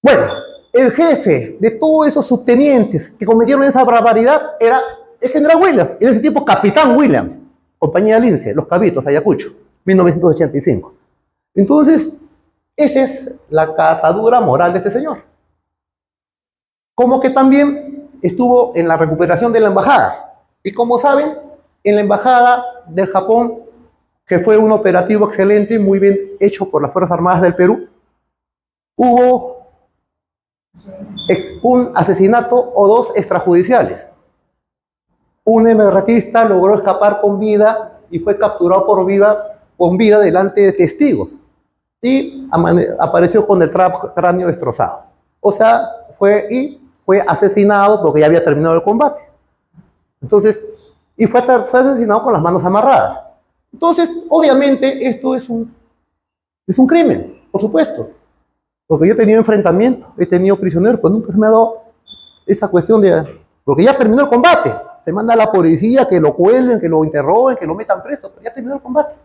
Bueno, el jefe de todos esos subtenientes que cometieron esa barbaridad era el general Williams, en ese tiempo capitán Williams, compañía Lince, Los Cabitos, Ayacucho, 1985. Entonces, esa es la catadura moral de este señor. Como que también estuvo en la recuperación de la embajada. Y como saben, en la embajada del Japón, que fue un operativo excelente, muy bien hecho por las Fuerzas Armadas del Perú, hubo un asesinato o dos extrajudiciales. Un MRTista logró escapar con vida y fue capturado con vida delante de testigos. Y apareció con el cráneo destrozado. O sea, fue asesinado porque ya había terminado el combate. Entonces, y fue asesinado con las manos amarradas. Entonces, obviamente, esto es un crimen, por supuesto. Porque yo he tenido enfrentamientos, he tenido prisioneros, pues nunca se me ha dado esta cuestión de... Porque ya terminó el combate. Se manda a la policía que lo cuelguen, que lo interroguen, que lo metan preso, pero ya terminó el combate.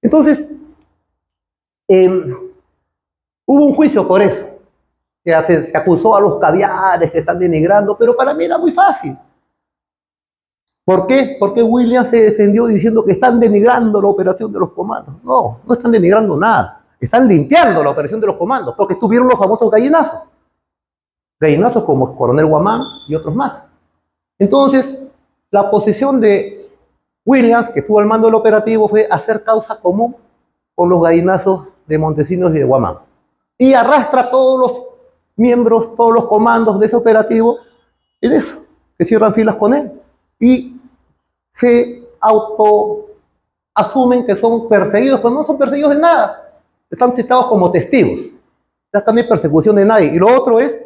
Entonces, Hubo un juicio por eso. Se acusó a los caviares que están denigrando, pero para mí era muy fácil. ¿Por qué? Porque Williams se defendió diciendo que están denigrando la operación de los comandos. No, no están denigrando nada. Están limpiando la operación de los comandos, porque estuvieron los famosos gallinazos. Gallinazos como el coronel Guamán y otros más. Entonces, la posición de Williams, que estuvo al mando del operativo, fue hacer causa común con los gallinazos de Montesinos y de Guamán. Y arrastra a todos los miembros, todos los comandos de ese operativo en eso, que cierran filas con él. Y se autoasumen que son perseguidos, pero no son perseguidos de nada. Están citados como testigos. Ya no hay persecución de nadie. Y lo otro es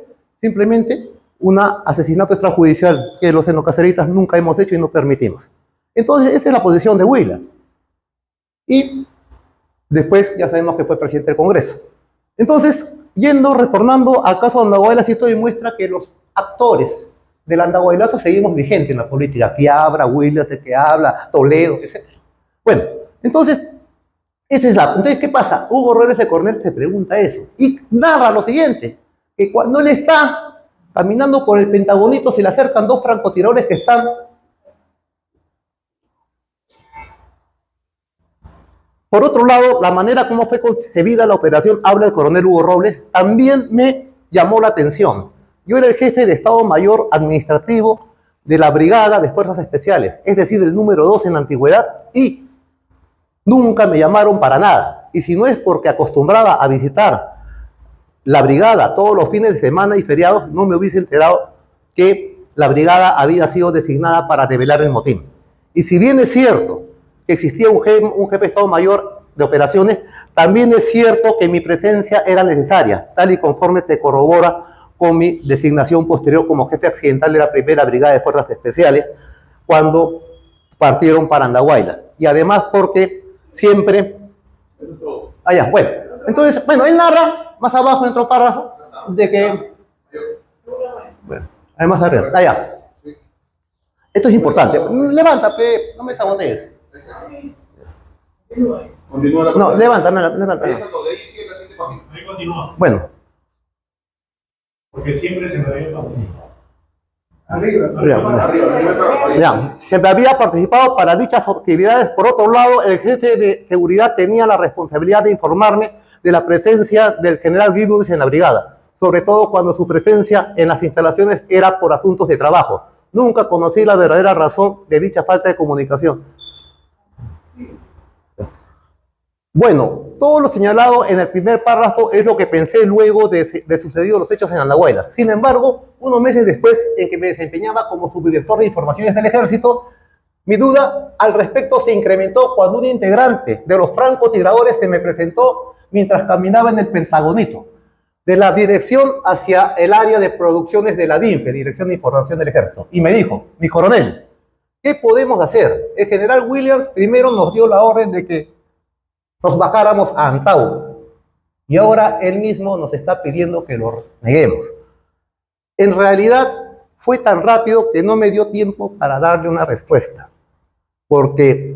simplemente un asesinato extrajudicial que los xenocaceritas nunca hemos hecho y no permitimos. Entonces, esa es la posición de Huila. Y después ya sabemos que fue presidente del Congreso. Entonces, retornando al caso de Andahuaylas, esto demuestra que los actores del Andahuaylazo seguimos vigentes en la política. Quiabra, Williams, el que habla, Toledo, etc. Bueno, entonces, entonces, ¿qué pasa? Hugo Robles de Cornell se pregunta eso y narra lo siguiente, que cuando él está caminando por el Pentagonito se le acercan dos francotiradores que están por otro lado, la manera como fue concebida la operación, habla el coronel Hugo Robles, también me llamó la atención. Yo era el jefe de Estado Mayor Administrativo de la Brigada de Fuerzas Especiales, es decir, el número 2 en la antigüedad, y nunca me llamaron para nada. Y si no es porque acostumbraba a visitar la brigada todos los fines de semana y feriados, no me hubiese enterado que la brigada había sido designada para develar el motín. Y si bien es cierto que existía un jefe de Estado Mayor de operaciones, también es cierto que mi presencia era necesaria, tal y conforme se corrobora con mi designación posterior como jefe accidental de la primera brigada de fuerzas especiales cuando partieron para Andahuaylas. Y además porque siempre... Allá, bueno. Entonces, bueno, él narra más abajo en otro párrafo de que... Bueno, además arriba, allá. Esto es importante. Levanta, no me sabotees. No, levanta. Ahí continúa. Bueno. Porque siempre se me había Arriba. Ya, siempre había participado para dichas actividades. Por otro lado, el jefe de seguridad tenía la responsabilidad de informarme de la presencia del general Gibbons en la brigada, sobre todo cuando su presencia en las instalaciones era por asuntos de trabajo. Nunca conocí la verdadera razón de dicha falta de comunicación. Bueno, todo lo señalado en el primer párrafo es lo que pensé luego de sucedidos los hechos en Andahuaylas. Sin embargo, unos meses después, en que me desempeñaba como subdirector de informaciones del Ejército, mi duda al respecto se incrementó cuando un integrante de los francotiradores se me presentó mientras caminaba en el Pentagonito, de la dirección hacia el área de producciones de la DINFE, Dirección de Información del Ejército, y me dijo: mi coronel, ¿qué podemos hacer? El general Williams primero nos dio la orden de que nos bajáramos a Antau, y ahora él mismo nos está pidiendo que lo neguemos. En realidad fue tan rápido que no me dio tiempo para darle una respuesta, porque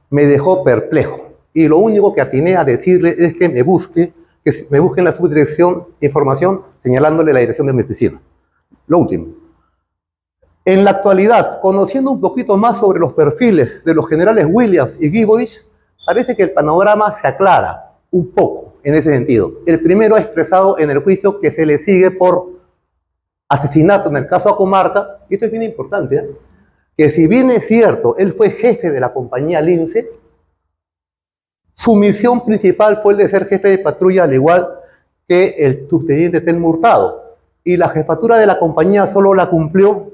me dejó perplejo, y lo único que atiné a decirle es que me busque en la subdirección de información, señalándole la dirección de mi oficina. Lo último. En la actualidad, conociendo un poquito más sobre los perfiles de los generales Williams y Gibbons, parece que el panorama se aclara un poco en ese sentido. El primero ha expresado en el juicio que se le sigue por asesinato en el caso Acomarca, y esto es bien importante, que si bien es cierto, él fue jefe de la compañía Lince, su misión principal fue el de ser jefe de patrulla, al igual que el subteniente Telmo Hurtado, y la jefatura de la compañía solo la cumplió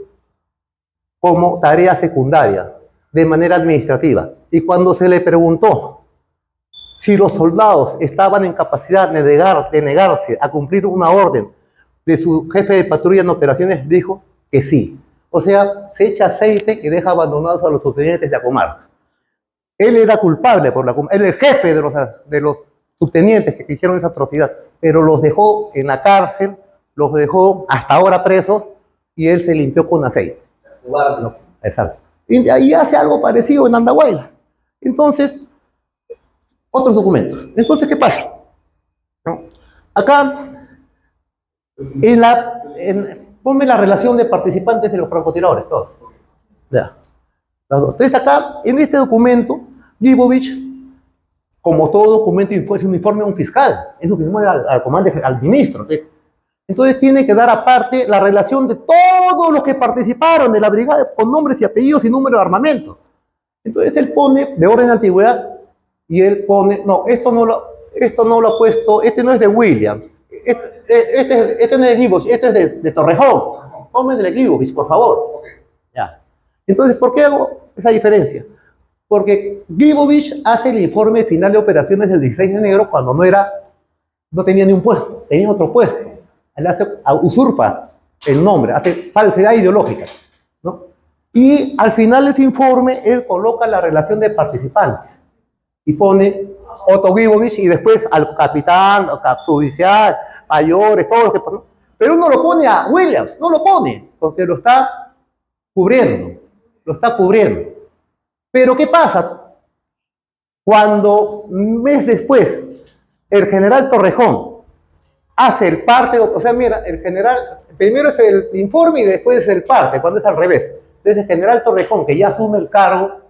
como tarea secundaria, de manera administrativa. Y cuando se le preguntó si los soldados estaban en capacidad de negarse a cumplir una orden de su jefe de patrulla en operaciones, dijo que sí. O sea, se echa aceite y deja abandonados a los subtenientes de Acomarca. Él era culpable, él es el jefe de los subtenientes que hicieron esa atrocidad, pero los dejó en la cárcel, los dejó hasta ahora presos, y él se limpió con aceite. No, exacto. Y ahí hace algo parecido en Andahuaylas. Entonces, otros documentos. Entonces, ¿qué pasa? ¿No? Acá, ponme la relación de participantes de los francotiradores, todos. Ya. Entonces acá, en este documento, Leibovich, como todo documento, es un informe a un fiscal, es un informe al comandante, al ministro. ¿Sí? Entonces tiene que dar aparte la relación de todos los que participaron de la brigada, con nombres y apellidos y número de armamento. Entonces él pone de orden de antigüedad y él pone, no, esto no lo ha puesto, este no es de Williams, este no es de Leibovich, este es de Torrejón. Ponme de Leibovich, por favor. Ya. Entonces, ¿por qué hago esa diferencia? Porque Leibovich hace el informe final de operaciones del 16 de enero cuando no tenía ni un puesto, tenía otro puesto. Él usurpa el nombre, hace falsedad ideológica, ¿no? Y al final de su informe, él coloca la relación de participantes y pone Otto Leibovich y después al capitán, suboficial, mayores, todos los que... Pero no lo pone a Williams, no lo pone, porque lo está cubriendo. Pero ¿qué pasa? Cuando un mes después el general Torrejón hace el parte, o sea, mira, el general, primero es el informe y después es el parte, cuando es al revés. Entonces el general Torrejón, que ya asume el cargo,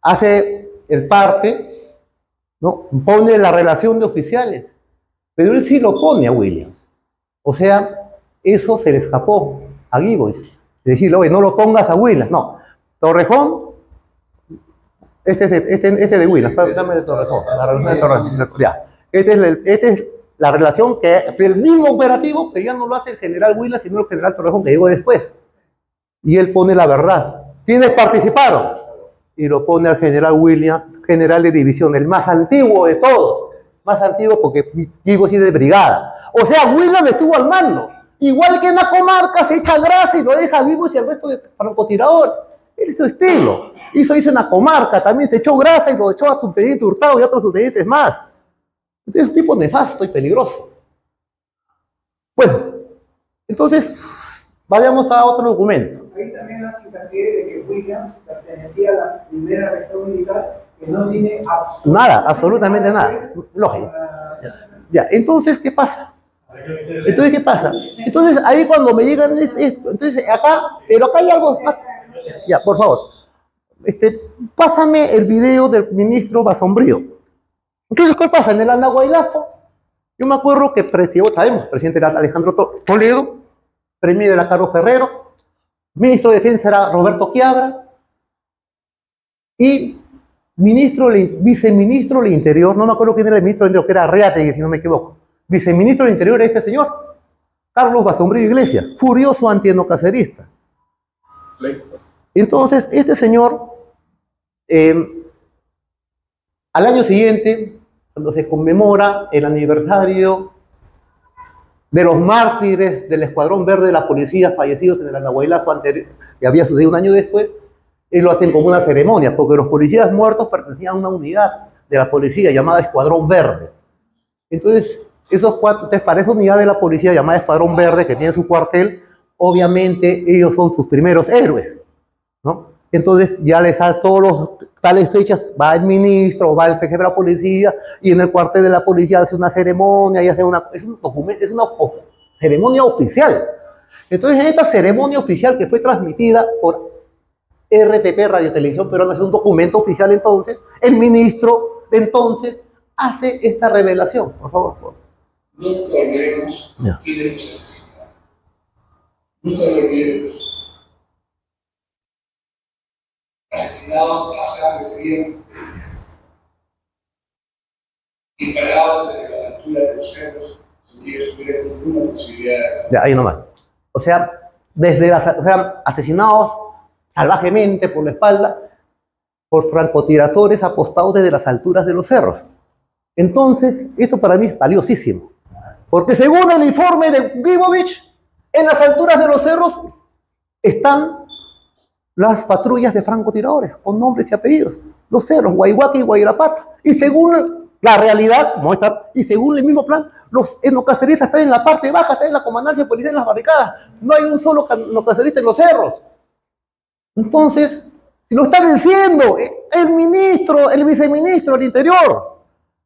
hace el parte, ¿no? Pone la relación de oficiales, pero él sí lo pone a Williams. O sea, eso se le escapó a Leibovich. Decirle, oye, no lo pongas a Williams. No, Torrejón, este es de Williams, dame de Torrejón, la relación de Torrejón. Ya. Este es la relación que el mismo operativo, que ya no lo hace el general Williams, sino el general Torrejón, que llegó después. Y él pone la verdad. ¿Quiénes participaron? Y lo pone al general Williams, general de división, el más antiguo de todos. Más antiguo porque Leibovich es de brigada. O sea, Williams estuvo al mando. Igual que en la comarca se echa grasa y lo deja Leibovich y el resto de francotirador. Él es su estilo. Hizo en la comarca, también se echó grasa y lo echó a subteniente Hurtado y a otros subtenientes más. Entonces es un tipo nefasto y peligroso. Bueno, entonces vayamos a otro documento. Ahí también hace hincapié de que Williams pertenecía a la primera región militar, que no tiene absolutamente nada. Lógico. Ya, entonces, ¿qué pasa? Entonces, ahí cuando me llegan esto, entonces pero acá hay algo más. Ya, por favor. Pásame el video del ministro Basombrío. Entonces, ¿qué pasa? En el Andahuaylazo, yo me acuerdo que presidente era Alejandro Toledo, premier era Carlos Ferrero, ministro de Defensa era Roberto Quiabra, y viceministro del Interior, no me acuerdo quién era el ministro del Interior, que era Arreategui, si no me equivoco. Viceministro del Interior era este señor, Carlos Basombrío Iglesias, furioso antietnocacerista. Entonces, este señor, al año siguiente, cuando se conmemora el aniversario de los mártires del Escuadrón Verde de la Policía fallecidos en el Andahuaylazo anterior, que había sucedido un año después, y lo hacen como una ceremonia, porque los policías muertos pertenecían a una unidad de la policía llamada Escuadrón Verde. Entonces, para esa unidad de la policía llamada Escuadrón Verde, que tiene su cuartel, obviamente ellos son sus primeros héroes, ¿no? Entonces ya les da todos los tales fechas, va el ministro, va el jefe de la policía, y en el cuartel de la policía hace una ceremonia, y es una ceremonia oficial. Entonces en esta ceremonia oficial que fue transmitida por RTP, Radio Televisión Peruana, es un documento oficial entonces, el ministro de entonces hace esta revelación, por favor. Nunca olvidemos quiénes nos asesinaron. Nunca lo olvidemos. Asesinados a sangre fría y parados desde las alturas de los cerros sin que ellos tuvieran ninguna posibilidad de... Ya, ahí nomás. O sea, asesinados salvajemente por la espalda por francotiradores apostados desde las alturas de los cerros. Entonces, esto para mí es valiosísimo. Porque según el informe de Leibovich, en las alturas de los cerros están las patrullas de francotiradores con nombres y apellidos. Los cerros, Guayhuaca y Guayrapata. Y según la realidad, y según el mismo plan, los etnocaceristas están en la parte baja, están en la comandancia policial, en las barricadas. No hay un solo etnocacerista en los cerros. Entonces, si lo está diciendo el viceministro del Interior.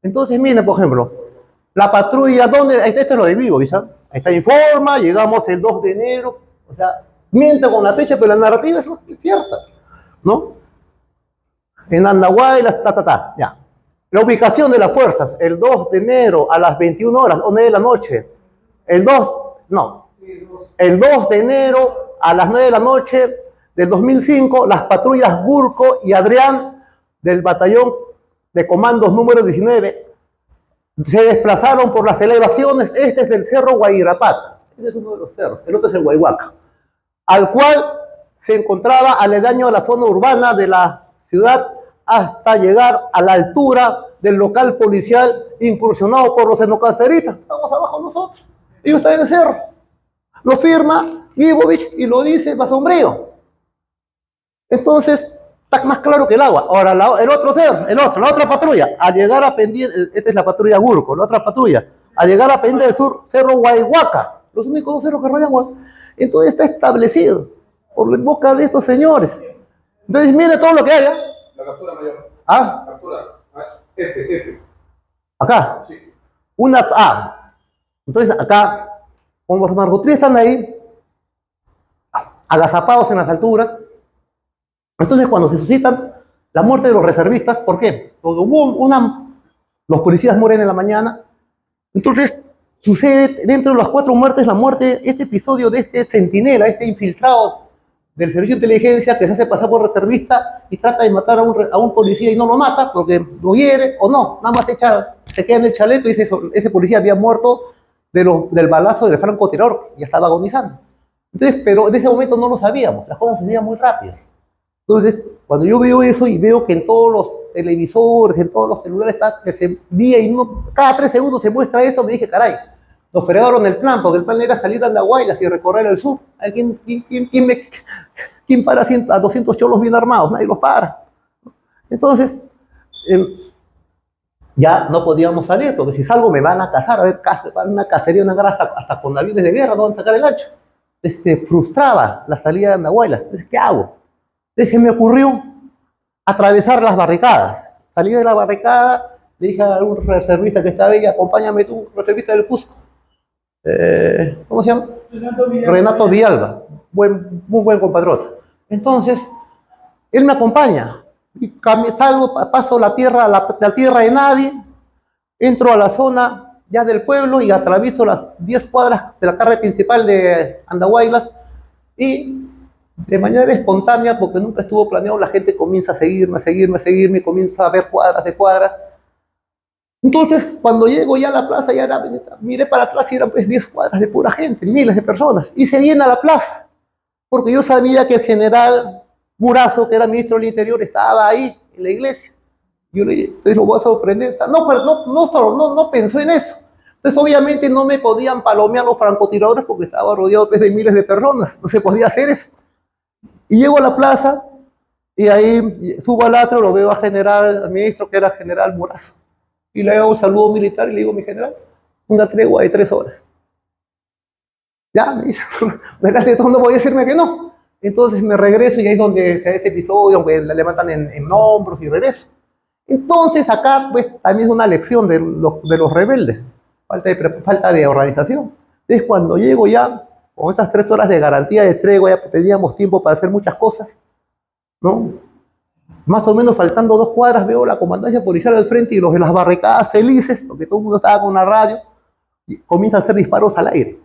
Entonces, miren, por ejemplo, La patrulla, ¿dónde? Este es lo de vivo, ¿viste? Ahí está, informa, llegamos el 2 de enero, o sea, miente con la fecha, pero la narrativa es cierta, ¿no? En Andahuaylas, ya. La ubicación de las fuerzas, el 2 de enero a las 21 horas, o 9 de la noche. El 2 de enero a las 9 de la noche del 2005, las patrullas Gurko y Adrián del batallón de comandos número 19 se desplazaron por las elevaciones. Este es del cerro Guairapat, este es uno de los cerros, el otro es el Guayhuaca, al cual se encontraba aledaño a la zona urbana de la ciudad hasta llegar a la altura del local policial incursionado por los etnocanceristas. Estamos abajo nosotros, ellos están en el cerro. Lo firma Gibovich y lo dice Basombrío. Entonces, está más claro que el agua. Ahora, el otro cerro, la otra patrulla, al llegar a pendiente, esta es la patrulla Gurko, la otra patrulla, al llegar a pendiente del sur, cerro Guayhuaca, los únicos dos cerros que rodean Guayhuaca. Entonces está establecido por boca de estos señores. Entonces, mire todo lo que hay. La captura mayor. ¿Ah? Captura. F. Acá. Sí. Entonces acá, como los margotríes están ahí, agazapados en las alturas. Entonces cuando se suscitan la muerte de los reservistas, ¿por qué? Porque los policías mueren en la mañana. Entonces sucede dentro de las 4 muertes la muerte, este episodio de este centinela, este infiltrado del servicio de inteligencia que se hace pasar por reservista y trata de matar a un policía y no lo mata porque lo hiere o no, nada más se queda en el chaleco y ese policía había muerto del balazo del francotirador, ya estaba agonizando. Entonces, pero en ese momento no lo sabíamos, las cosas se hacían muy rápido. Entonces, cuando yo veo eso y veo que en todos los televisores, en todos los celulares está que se envía y cada 3 segundos se muestra eso, me dije, caray, nos fregaron el plan, porque el plan era salir a Andahuaylas y recorrer el sur. ¿Quién para a 200 cholos bien armados? Nadie los para. Entonces, ya no podíamos salir, porque si salgo me van a cazar, a ver, una cacería, una guerra, hasta con aviones de guerra, no van a sacar el ancho. Frustraba la salida de Andahuaylas. Entonces, ¿qué hago? Entonces se me ocurrió atravesar las barricadas. Salí de la barricada, le dije a un reservista que estaba ahí, acompáñame tú, reservista del Cusco. ¿Cómo se llama? Renato Villalba, muy buen compatriota. Entonces, él me acompaña, y salgo, paso la tierra de nadie, entro a la zona ya del pueblo y atravieso las 10 cuadras de la carretera principal de Andahuaylas y de manera espontánea, porque nunca estuvo planeado, la gente comienza a seguirme, comienza a ver cuadras de cuadras. Entonces, cuando llego ya a la plaza, miré para atrás y eran pues 10 cuadras de pura gente, miles de personas, y se llena la plaza, porque yo sabía que el general Murazo, que era ministro del Interior, estaba ahí, en la iglesia. Yo le dije, entonces lo voy a sorprender. No pensó en eso. Entonces, obviamente, no me podían palomear los francotiradores porque estaba rodeado de miles de personas, no se podía hacer eso. Y llego a la plaza, y ahí subo al atrio, lo veo al ministro, que era general Murazo. Y le hago un saludo militar y le digo, mi general, una tregua de 3 horas. Ya, me dice, no voy a decirme que no. Entonces me regreso y ahí es donde se da ese episodio, donde la levantan en hombros y regreso. Entonces acá, pues, también es una lección de los rebeldes, falta de organización. Entonces cuando llego ya, con estas 3 horas de garantía de tregua, ya teníamos tiempo para hacer muchas cosas, ¿no? Más o menos faltando 2 cuadras veo la comandancia policial al frente y los de las barricadas felices, porque todo el mundo estaba con una radio, y comienzan a hacer disparos al aire.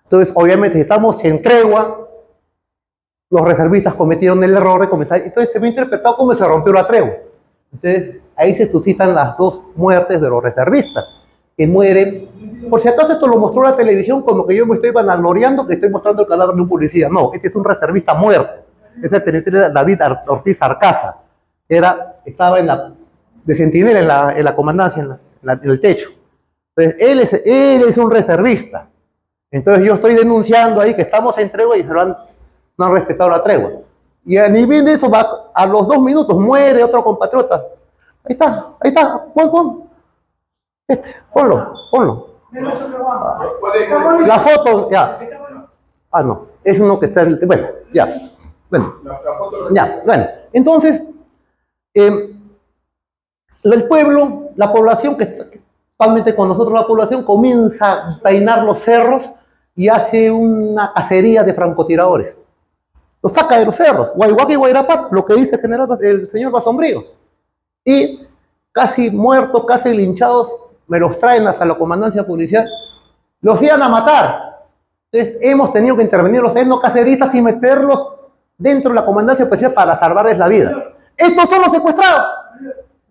Entonces, obviamente, si estamos en tregua, los reservistas cometieron el error de comenzar. Entonces, se me ha interpretado como se rompió la tregua. Entonces, ahí se suscitan las 2 muertes de los reservistas, que mueren. Por si acaso, esto lo mostró la televisión como que yo me estoy vanagloriando que estoy mostrando el cadáver de un policía. No, este es un reservista muerto. Es el teniente David Ortiz Arcaza. Estaba de centinela en la comandancia, en el techo. Entonces, él es un reservista. Entonces yo estoy denunciando ahí que estamos en tregua y no han respetado la tregua. Y a nivel de eso, a los 2 minutos muere otro compatriota. Ahí está, ponlo. La foto, ya. No, es uno que está bueno, ya. Bueno. Entonces, el pueblo, la población que Actualmente con nosotros la población comienza a peinar los cerros y hace una cacería de francotiradores. Los saca de los cerros, Guayhuaca y Guairapat, lo que dice el señor Basombrío. Y casi muertos, casi linchados, me los traen hasta la comandancia policial. Los iban a matar. Entonces hemos tenido que intervenir los etnocaceristas y meterlos dentro de la comandancia policial para salvarles la vida. Estos son los secuestrados.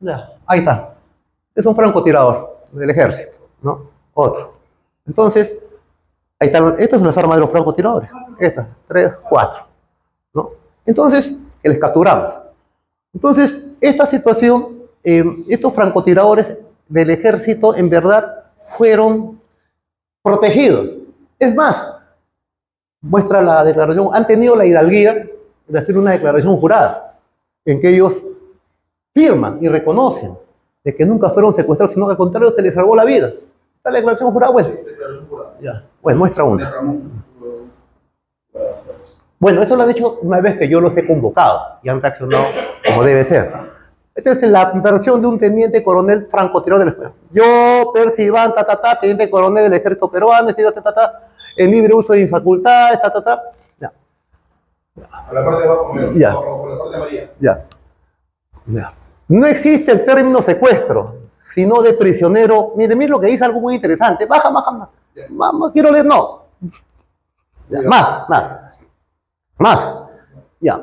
Ya, ahí está. Es un francotirador del ejército, ¿no? Otro. Entonces, ahí están. Estas son las armas de los francotiradores. Estas, 3, 4. ¿No? Entonces, que les capturamos. Entonces, esta situación, estos francotiradores del ejército, en verdad, fueron protegidos. Es más, muestra la declaración, han tenido la hidalguía de hacer una declaración jurada, en que ellos firman y reconocen de que nunca fueron secuestrados, sino que al contrario se les salvó la vida. ¿Está la declaración jurada? Bueno, ya. Bueno, muestra una. Bueno, esto lo han hecho una vez que yo los he convocado y han reaccionado como debe ser. Esta es la versión de un teniente coronel francotirador del ejército. Yo, Percy Iván, teniente coronel del ejército peruano, en libre uso de mis facultades, Ya. A la parte de abajo, Ya. por la parte amarilla. Ya. Ya. No existe el término secuestro, sino de prisionero. Miren lo que dice algo muy interesante. Baja. Más, quiero leer, no. Ya. Más. Ya.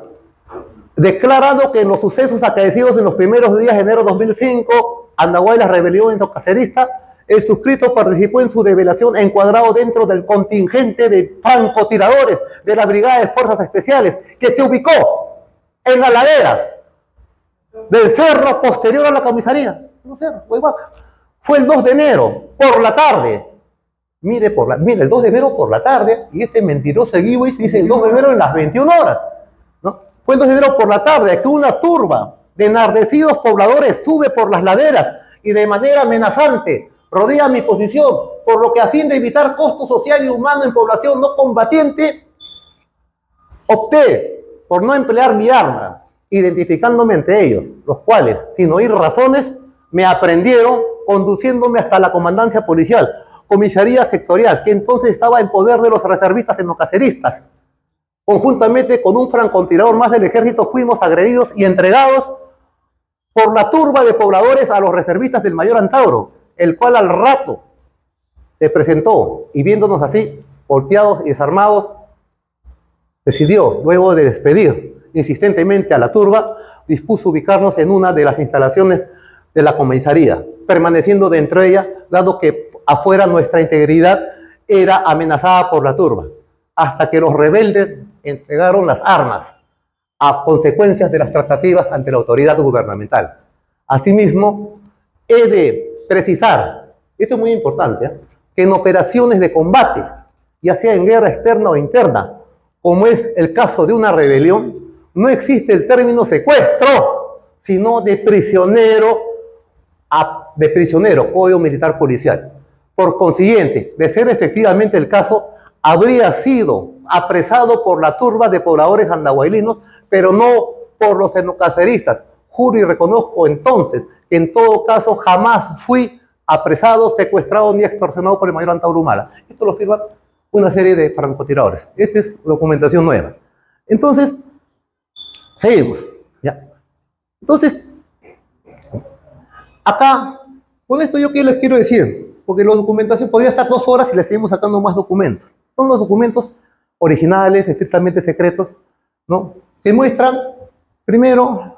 Declarado que en los sucesos acaecidos en los primeros días de enero de 2005, Andahuay, la rebelión etnocacerista, el suscrito participó en su develación encuadrado dentro del contingente de francotiradores de la Brigada de Fuerzas Especiales, que se ubicó en la ladera del cerro posterior a la comisaría. No sé, Guayhuaca. Fue el 2 de enero, por la tarde. Mire, el 2 de enero por la tarde, y este mentiroso Gibbs dice el 2 de enero en las 21 horas. ¿No? Fue el 2 de enero por la tarde que una turba de enardecidos pobladores sube por las laderas y de manera amenazante rodea mi posición, por lo que a fin de evitar costo social y humano en población no combatiente, opté por no emplear mi arma, identificándome entre ellos, los cuales, sin oír razones, me aprendieron conduciéndome hasta la comandancia policial, comisaría sectorial, que entonces estaba en poder de los reservistas etnocaceristas. Conjuntamente con un francotirador más del ejército fuimos agredidos y entregados por la turba de pobladores a los reservistas del mayor Antauro, el cual al rato se presentó y viéndonos así, golpeados y desarmados, decidió, luego de despedir insistentemente a la turba, dispuso ubicarnos en una de las instalaciones de la comisaría, permaneciendo dentro de ella, dado que afuera nuestra integridad era amenazada por la turba, hasta que los rebeldes entregaron las armas a consecuencias de las tratativas ante la autoridad gubernamental. Asimismo, he de precisar, esto es muy importante, que en operaciones de combate, ya sea en guerra externa o interna, como es el caso de una rebelión, no existe el término secuestro, sino de prisionero, Código Militar Policial. Por consiguiente, de ser efectivamente el caso, habría sido apresado por la turba de pobladores andahuaylinos, pero no por los etnocaceristas. Juro y reconozco entonces que en todo caso jamás fui apresado, secuestrado ni extorsionado por el mayor Antauro Humala. Esto lo firma una serie de francotiradores. Esta es documentación nueva. Entonces, seguimos. ¿Ya? Entonces, acá, con esto yo qué les quiero decir, porque la documentación podría estar 2 horas y le seguimos sacando más documentos. Son los documentos originales, estrictamente secretos, ¿no? Que muestran, primero,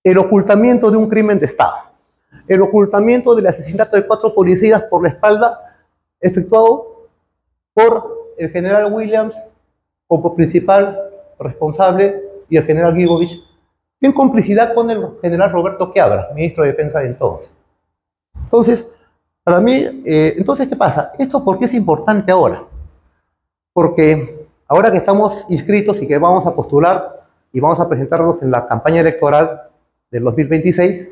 el ocultamiento de un crimen de Estado, el ocultamiento del asesinato de 4 policías por la espalda, efectuado por el general Williams como principal responsable y el general Gibbovich, en complicidad con el general Roberto Quiabra, ministro de Defensa de entonces. Entonces, para mí, entonces, ¿qué pasa? ¿Esto por qué es importante ahora? Porque ahora que estamos inscritos y que vamos a postular y vamos a presentarnos en la campaña electoral del 2026,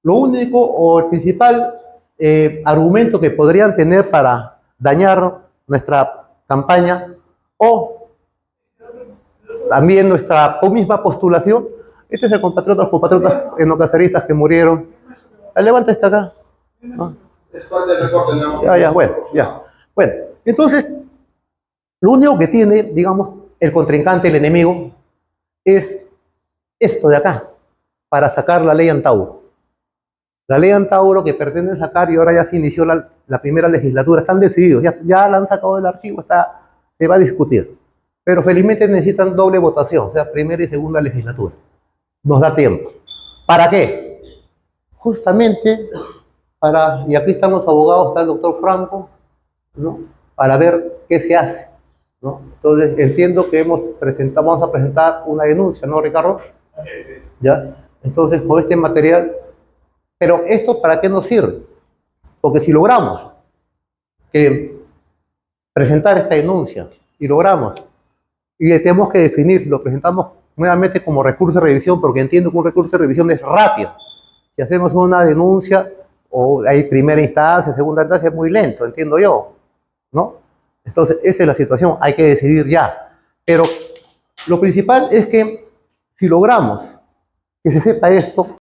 lo único o el principal argumento que podrían tener para dañar nuestra campaña o también nuestra misma postulación, este es el compatriota, los compatriotas etnocaceristas que murieron. Levanta esta acá. ¿no? Es parte del recorte, digamos. Ya, bueno, ya. Bueno, entonces, lo único que tiene, digamos, el contrincante, el enemigo, es esto de acá, para sacar la ley Antauro. La ley Antauro que pretenden sacar y ahora ya se inició la primera legislatura, están decididos, ya la han sacado del archivo, se va a discutir. Pero felizmente necesitan doble votación, o sea, primera y segunda legislatura. Nos da tiempo. ¿Para qué? Justamente y aquí están los abogados, está el doctor Franco, ¿no? Para ver qué se hace, ¿no? Entonces entiendo que vamos a presentar una denuncia, ¿no, Ricardo? ¿Ya? Entonces, con este material, pero ¿esto para qué nos sirve? Porque si logramos presentar esta denuncia y logramos, y le tenemos que definir si lo presentamos nuevamente como recurso de revisión, porque entiendo que un recurso de revisión es rápido. Si hacemos una denuncia, o hay primera instancia, segunda instancia, es muy lento, entiendo yo, ¿no? Entonces, esa es la situación, hay que decidir ya. Pero lo principal es que si logramos que se sepa esto,